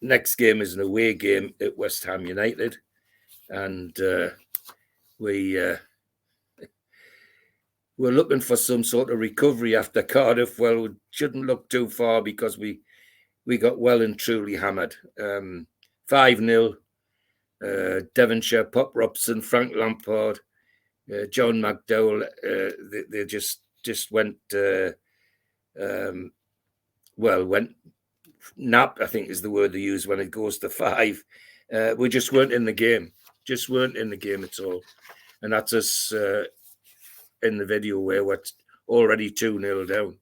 next game is an away game at West Ham United, and we're looking for some sort of recovery after Cardiff. Well, we shouldn't look too far, because we got well and truly hammered. 5-0. Devonshire, Pop Robson, Frank Lampard, John McDowell. They just went went nap, I think is the word they use when it goes to 5. We just weren't in the game. Just weren't in the game at all. And that's us in the video where we're already 2-0 down.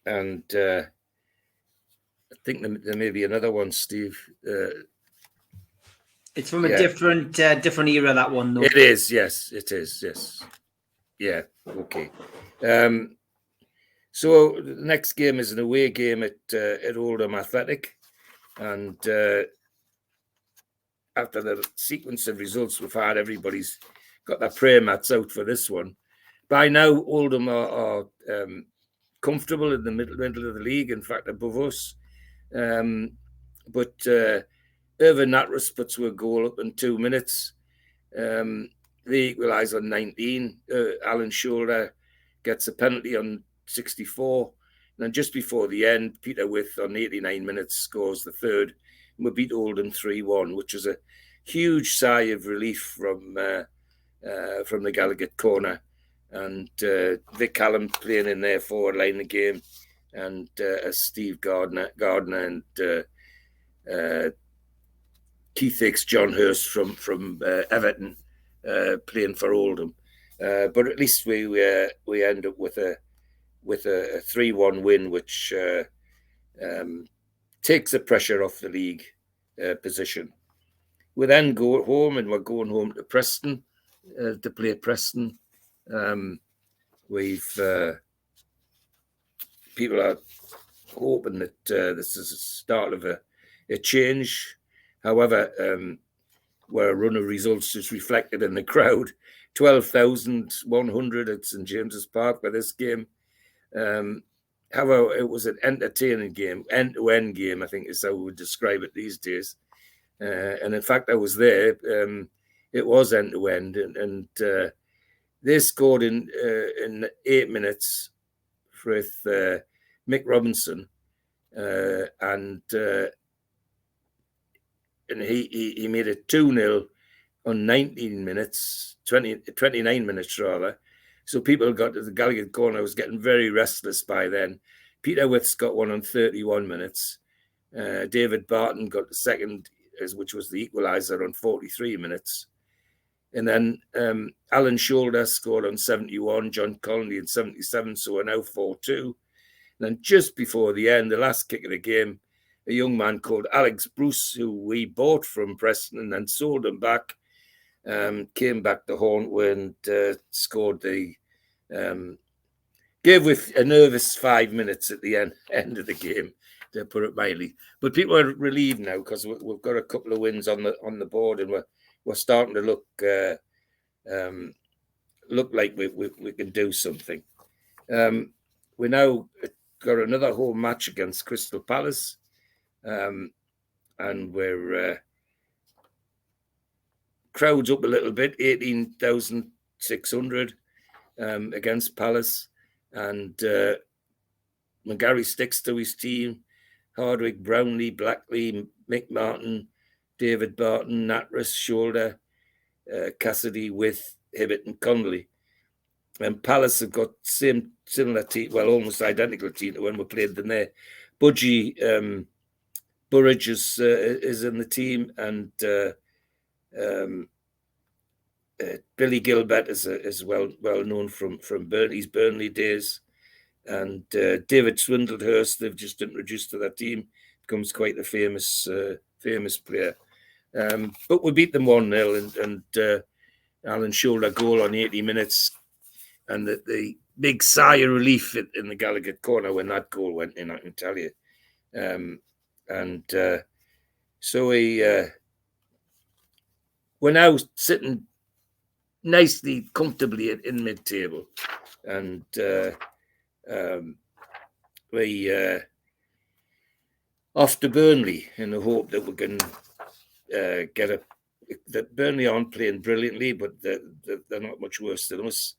And I think there may be another one, Steve. It's from a different era, that one, though. It is, yes. It is, yes. Yeah, okay. So the next game is an away game at Oldham Athletic. And after the sequence of results we've had, everybody's got their prayer mats out for this one. By now, Oldham are comfortable in the middle of the league, in fact, above us. But Irvin Natras puts a goal up in 2 minutes. They equalise on 19. Alan Shoulder gets a penalty on 64. And then just before the end, Peter With on 89 minutes scores the third. And we beat Oldham 3-1, which is a huge sigh of relief from the Gallagher corner. And Vic Callum playing in their forward line of the game. And Steve Gardner and Keith Hicks, John Hurst from Everton playing for Oldham. But at least we end up with a 3-1 win, which takes the pressure off the league position. We then go home, and we're going home to Preston to play Preston. People are hoping that this is the start of a change. However, where a run of results is reflected in the crowd, 12,100 at St James's Park for this game. However, it was an entertaining game, end-to-end game, I think is how we would describe it these days. And in fact, I was there. It was end-to-end, and they scored in 8 minutes with Mick Robinson, and he made it 2-0 on 29 minutes rather. So people got to the Gallagher corner. Was getting very restless by then. Peter With's got one on 31 minutes. David Barton got the second, which was the equaliser, on 43 minutes. And then Alan Shoulder scored on 71, John Connolly on 77, so we're now 4-2. And then just before the end, the last kick of the game, a young man called Alex Bruce, who we bought from Preston and then sold him back, came back to Hornway and scored the... gave with a nervous 5 minutes at the end of the game, to put it mildly. But people are relieved now because we've got a couple of wins on the board, and we're starting to look like we can do something. We now got another home match against Crystal Palace, and we're crowds up a little bit, 18,600 against Palace, and McGarry sticks to his team. Hardwick, Brownlee, Blackley, Mick Martin, David Barton, Natras, Shoulder, Cassidy, With, Hibbett and Connolly. And Palace have got similar team, well, almost identical team to when we played them there. Budgie Burridge is in the team, and Billy Gilbert is well known from Burnley days. And David Swindlehurst, they've just introduced to that team, becomes quite a famous player. But we beat them 1-0, and Alan Shoulder goal on 80 minutes, and the big sigh of relief in the Gallagher corner when that goal went in, I can tell you. So we're now sitting nicely, comfortably in mid-table, and we off to Burnley in the hope that we can get that Burnley aren't playing brilliantly, but they're not much worse than us.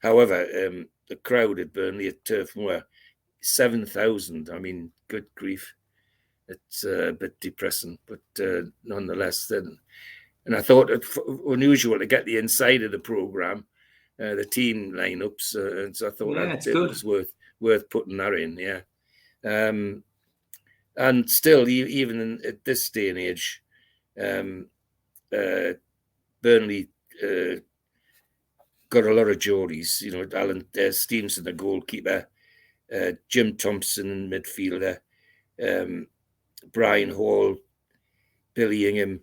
However, the crowd at Burnley at Turf Moor, 7,000. I mean, good grief. It's a bit depressing, but nonetheless. And I thought it unusual to get the inside of the programme, the team lineups, and so I thought it was worth putting that in, yeah. And still, even at this day and age, Burnley got a lot of Geordies. You know, Alan Stevenson, the goalkeeper, Jim Thompson in midfielder, Brian Hall, Billy Ingham,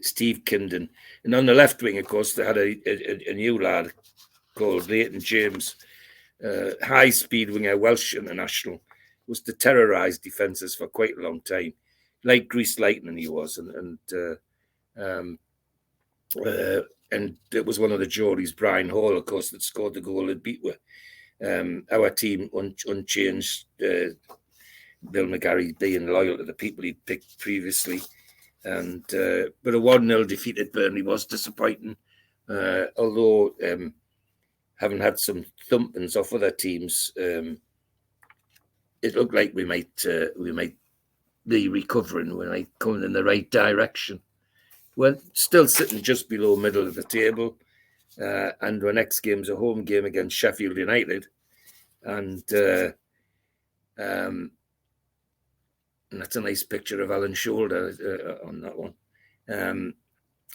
Steve Kinden. And on the left wing, of course, they had a new lad called Leighton James, high-speed winger, Welsh international, was to terrorise defences for quite a long time. like greased lightning he was, and it was one of the Geordies, Brian Hall, of course, that scored the goal that beat our team unchanged. Bill McGarry being loyal to the people he'd picked previously, and but a 1-0 defeat at Burnley was disappointing. Although having had some thumpings off other teams, it looked like we might be recovering. We might coming in the right direction. We're still sitting just below middle of the table, and our next game's a home game against Sheffield United, and that's a nice picture of Alan Shoulder on that one.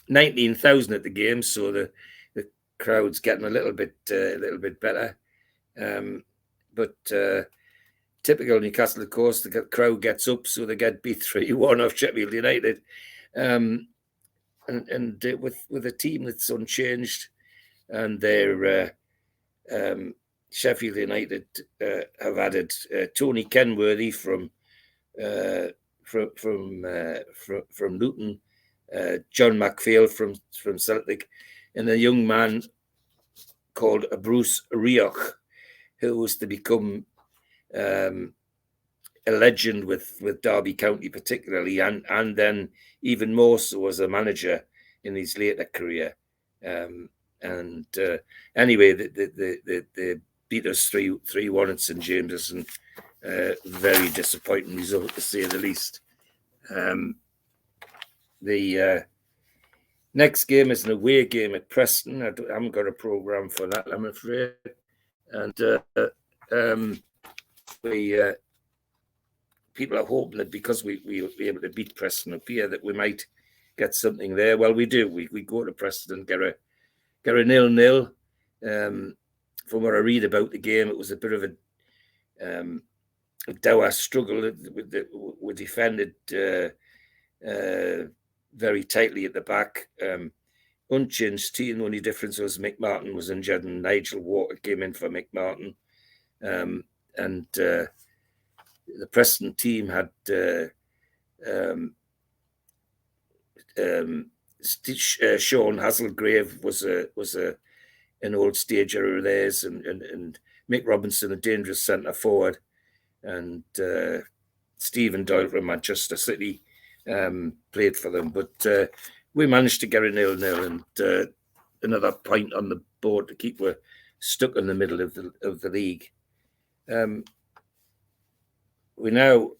19,000 at the game, so the crowd's getting a little bit better. But typical Newcastle, of course, the crowd gets up, so they get beat 3-1 off Sheffield United. And with a team that's unchanged, and their Sheffield United have added Tony Kenworthy from Luton, John McPhail from Celtic, and a young man called Bruce Rioch, who was to become a legend with Derby County particularly, and then even more so as a manager in his later career. Anyway, they beat us 3-1 at St James's, and very disappointing result, to say the least. The next game is an away game at Preston. I haven't got a programme for that, I'm afraid. And people are hoping that because we'll be able to beat Preston up here, that we might get something there. Well, we do. We go to Preston and get a 0-0. From what I read about the game, it was a bit of a dour struggle. We defended very tightly at the back. Unchanged team. The only difference was Mick Martin was injured and Nigel Walker came in for Mick Martin. And the Preston team had Sean Hasselgrave was an old stager of theirs, and Mick Robinson, a dangerous centre forward, and Stephen Doyle from Manchester City played for them. But we managed to get a 0-0 and another point on the board to keep us stuck in the middle of the league. We're now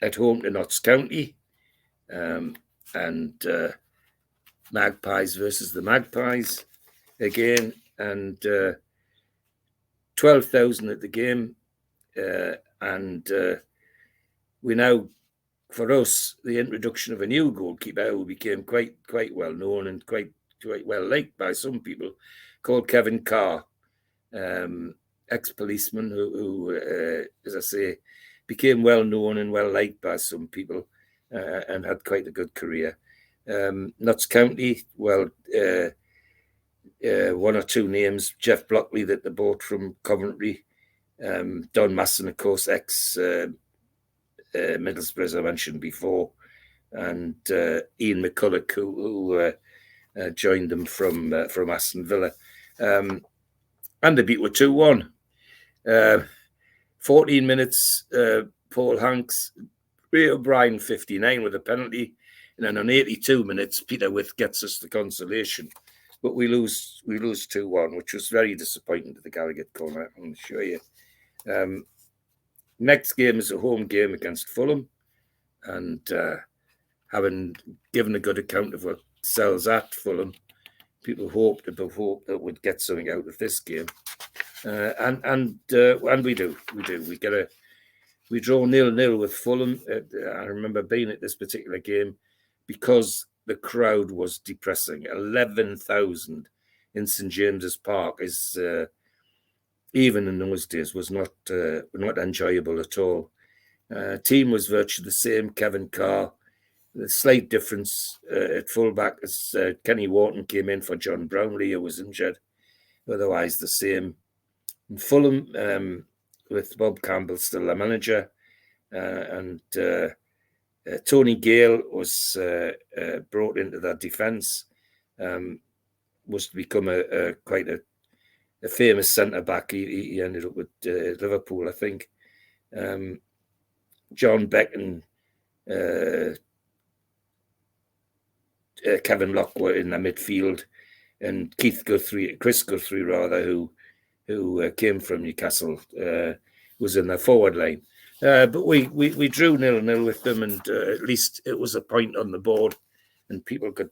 at home to Notts County, and Magpies versus the Magpies again, and 12,000 at the game, and we now, for us, the introduction of a new goalkeeper who became quite well known and quite well liked by some people, called Kevin Carr, ex-policeman who as I say, became well known and well liked by some people, and had quite a good career. Notts County, well, one or two names: Jeff Blockley, that they bought from Coventry, Don Masson, of course, ex Middlesbrough, as I mentioned before, and Ian McCulloch, who joined them from Aston Villa, and they beat with 2-1. 14 minutes, Paul Hanks, Ray O'Brien 59 with a penalty, and then on 82 minutes, Peter With gets us the consolation. But we lose 2-1, which was very disappointing to the Gallagher corner, I can assure you. Next game is a home game against Fulham, and having given a good account of what sells at Fulham, people hoped that we'd get something out of this game, and we do. We draw 0-0 with Fulham. I remember being at this particular game because the crowd was depressing. 11,000 in St James's Park is, even in those days, was not enjoyable at all. Team was virtually the same. Kevin Carr, the slight difference at fullback as Kenny Wharton came in for John Brownlee, who was injured. Otherwise, the same. In Fulham, with Bob Campbell still the manager, and Tony Gale was brought into that defence. Was to become quite a famous centre back. He ended up with Liverpool, I think. John Beck and Kevin Locke were in the midfield, and Chris Guthrie rather, who came from Newcastle, was in the forward line. But we drew 0-0 with them, and at least it was a point on the board, and people could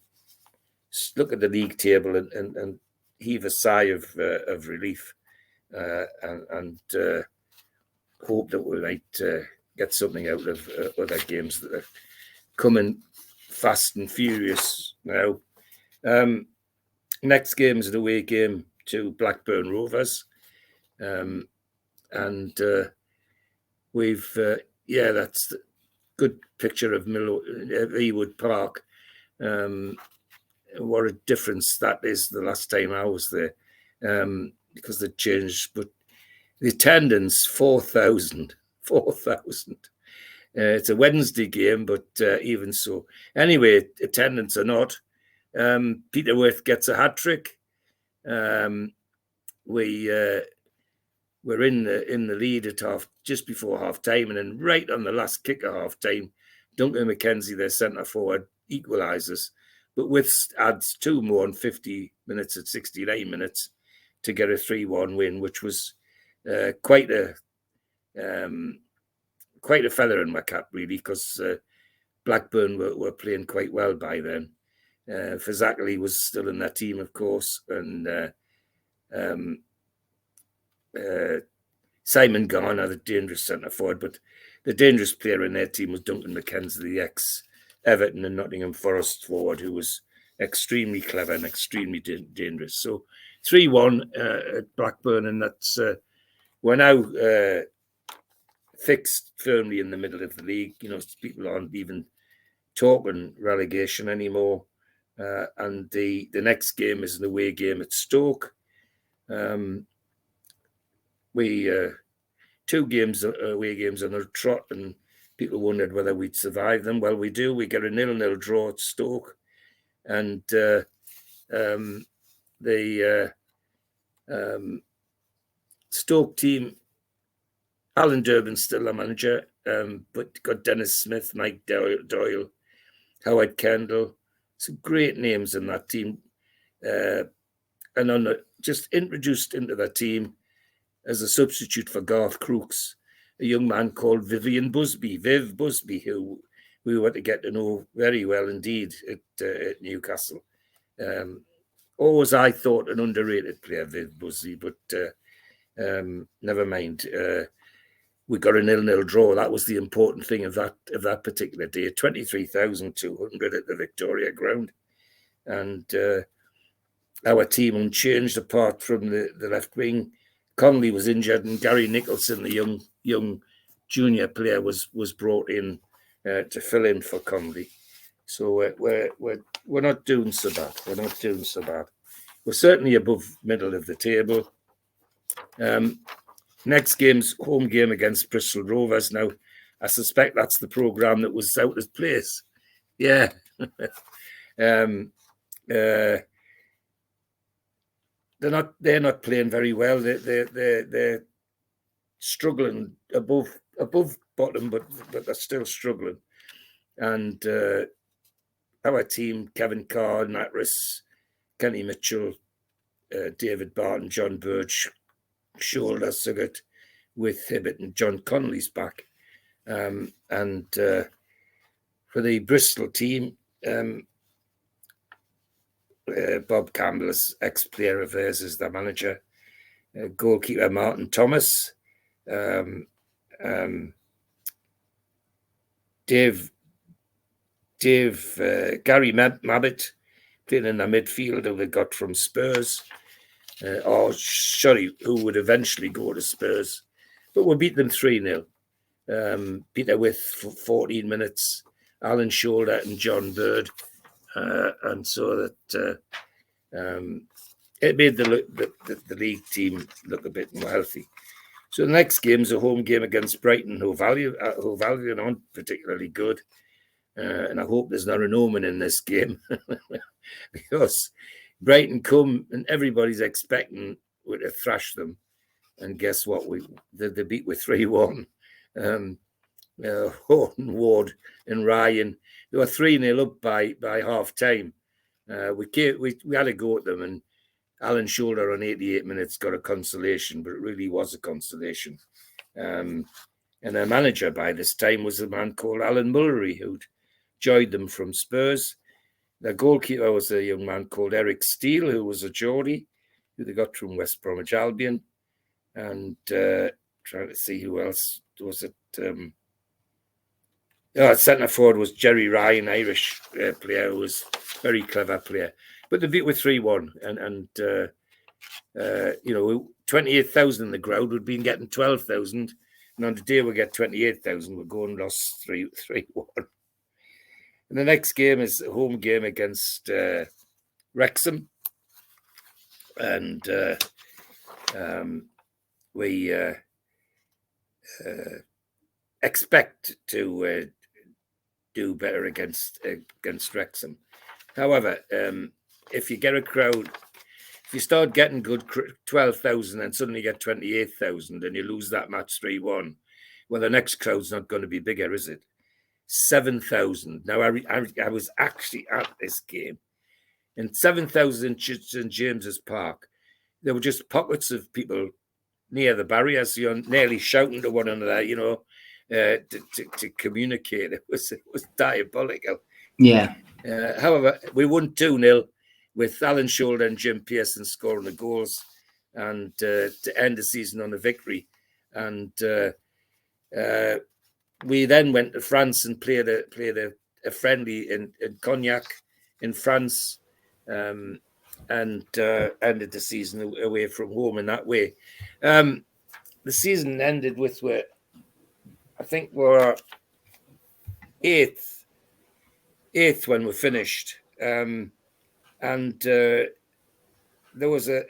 look at the league table and heave a sigh of relief, and hope that we might get something out of other games that are coming fast and furious now. Next game is an away game to Blackburn Rovers, and we've that's a good picture of Ewood Park. What a difference that is the last time I was there, because they changed. But the attendance, 4,000. It's a Wednesday game, but even so. Anyway, attendance or not, Peterworth gets a hat-trick. We're in the lead at just before half-time, and then right on the last kick of half-time, Duncan McKenzie, their centre-forward, equalises. But adds 2 more in 50 minutes at 69 minutes to get a 3-1 win, which was quite a feather in my cap, really, because Blackburn were playing quite well by then. Fazakerley was still in that team, of course, and Simon Garner, the dangerous centre forward, but the dangerous player in their team was Duncan McKenzie, the ex-Everton and Nottingham Forest forward, who was extremely clever and extremely dangerous. So 3-1 at Blackburn, and that's we're now fixed firmly in the middle of the league. You know, people aren't even talking relegation anymore. And the next game is an away game at Stoke. We 2 games, away games on a trot, and people wondered whether we'd survive them. Well, we do. We get a 0-0 draw at Stoke, and the Stoke team, Alan Durbin's still the manager, but got Dennis Smith, Mike Doyle, Howard Kendall, some great names in that team, and just introduced into that team as a substitute for Garth Crooks, a young man called Viv Busby, who we were to get to know very well indeed at Newcastle. Always, I thought, an underrated player, Viv Busby, but never mind. We got a 0-0 draw. That was the important thing of that particular day. 23,200 at the Victoria Ground, and our team unchanged apart from the left wing. Connolly was injured, and Gary Nicholson, the young junior player, was brought in to fill in for Connolly. So we're not doing so bad. We're certainly above middle of the table. Next game's home game against Bristol Rovers. Now, I suspect that's the programme that was out of place. Yeah. They're not playing very well. They're struggling above bottom, but they're still struggling. And our team, Kevin Carr, Natris, Kenny Mitchell, David Barton, John Burge, shoulder Suggett with Hibbett, and John Connolly's back. And for the Bristol team, Bob Campbell, ex-player of theirs, is the manager. Goalkeeper Martin Thomas. Gary Mabbott playing in the midfield, who they got from Spurs. Who would eventually go to Spurs. But we'll beat them 3-0. Peter with 14 minutes, Alan Shoulder and John Bird. And so that it made the league team look a bit more healthy. So the next game is a home game against Brighton, who value and aren't particularly good. And I hope there's not an omen in this game because Brighton come and everybody's expecting to thrash them. And guess what? They beat with 3-1. Horton, Ward and Ryan, they were 3-0 up by half time. We had a go at them, and Alan Shoulder on 88 minutes got a consolation, but it really was a consolation. And their manager by this time was a man called Alan Mullery, who'd joined them from Spurs. Their goalkeeper was a young man called Eric Steele, who was a Geordie, who they got from West Bromwich Albion. And trying to see who else was it. Centre forward was Jerry Ryan, Irish player, who was a very clever player. But they beat with 3-1, and 28,000 in the crowd. We'd been getting 12,000, and on the day we get 28,000, we're going lost 3-1. And the next game is a home game against Wrexham, and we expect to do better against Wrexham. However, if you get a crowd, if you start getting good 12,000 and suddenly get 28,000 and you lose that match 3-1, well, the next crowd's not going to be bigger, is it? 7,000. Now, I was actually at this game, and 7,000 in St James's Park. There were just pockets of people near the barriers, nearly shouting to one another, to communicate. It was diabolical. Yeah. However, we won 2-0 with Alan Shoulder and Jim Pearson scoring the goals, and to end the season on a victory. And we then went to France and played a friendly in Cognac in France, and ended the season away from home in that way. The season ended with I think we're eighth when we finished, and there was a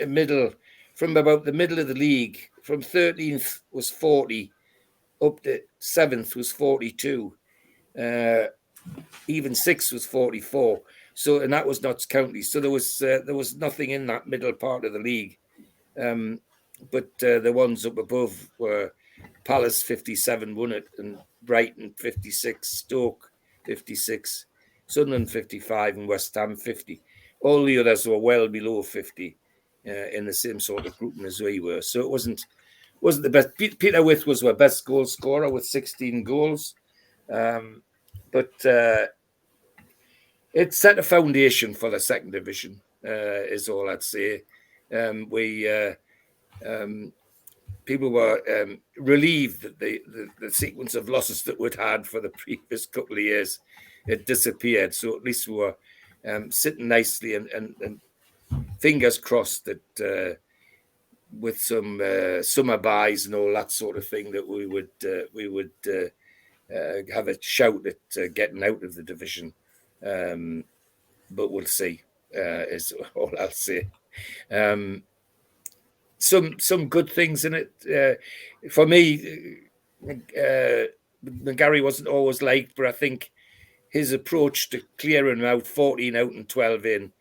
middle, from about the middle of the league, from 13th was 40, up to 7th was 42, even 6th was 44. So, and that was Notts County. So there was nothing in that middle part of the league, but the ones up above were Palace 57 won it, and Brighton 56, Stoke 56, Sunderland 55, and West Ham 50. All the others were well below 50 in the same sort of grouping as we were. So it wasn't the best. Peter With was our best goal scorer with 16 goals, but it set a foundation for the second division. Is all I'd say. People were relieved that the sequence of losses that we'd had for the previous couple of years had disappeared. So at least we were sitting nicely and fingers crossed that with some summer buys and all that sort of thing, that we would have a shout at getting out of the division. But we'll see, is all I'll say. Some good things in it. For me, McGarry wasn't always liked, but I think his approach to clearing out 14 out and 12 in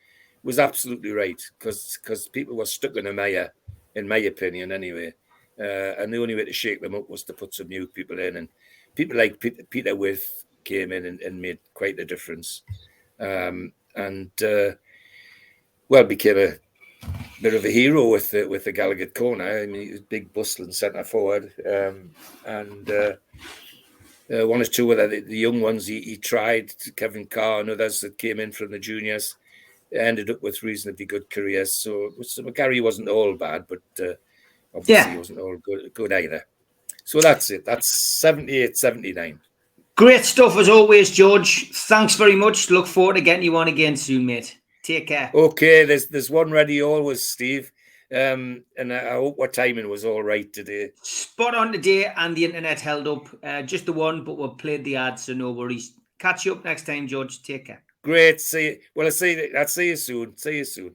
was absolutely right, because people were stuck in a mire, in my opinion, anyway. And the only way to shake them up was to put some new people in. And people like Peter With came in and made quite a difference. Became a bit of a hero with the Gallagher corner. I mean, he was big, bustling centre forward, one or two of the young ones he tried. Kevin Carr and others that came in from the juniors ended up with reasonably good careers. So McGarry wasn't all bad, but obviously he wasn't all good either. So that's it. That's 78-79. Great stuff as always, George. Thanks very much. Look forward to getting you on again soon, mate. Take care. Okay, there's one ready always, Steve. And I hope our timing was all right today. Spot on today, and the internet held up. Just the one, but we've played the ads, so no worries. Catch you up next time, George. Take care. Great. See you. Well, I'll see you soon. See you soon.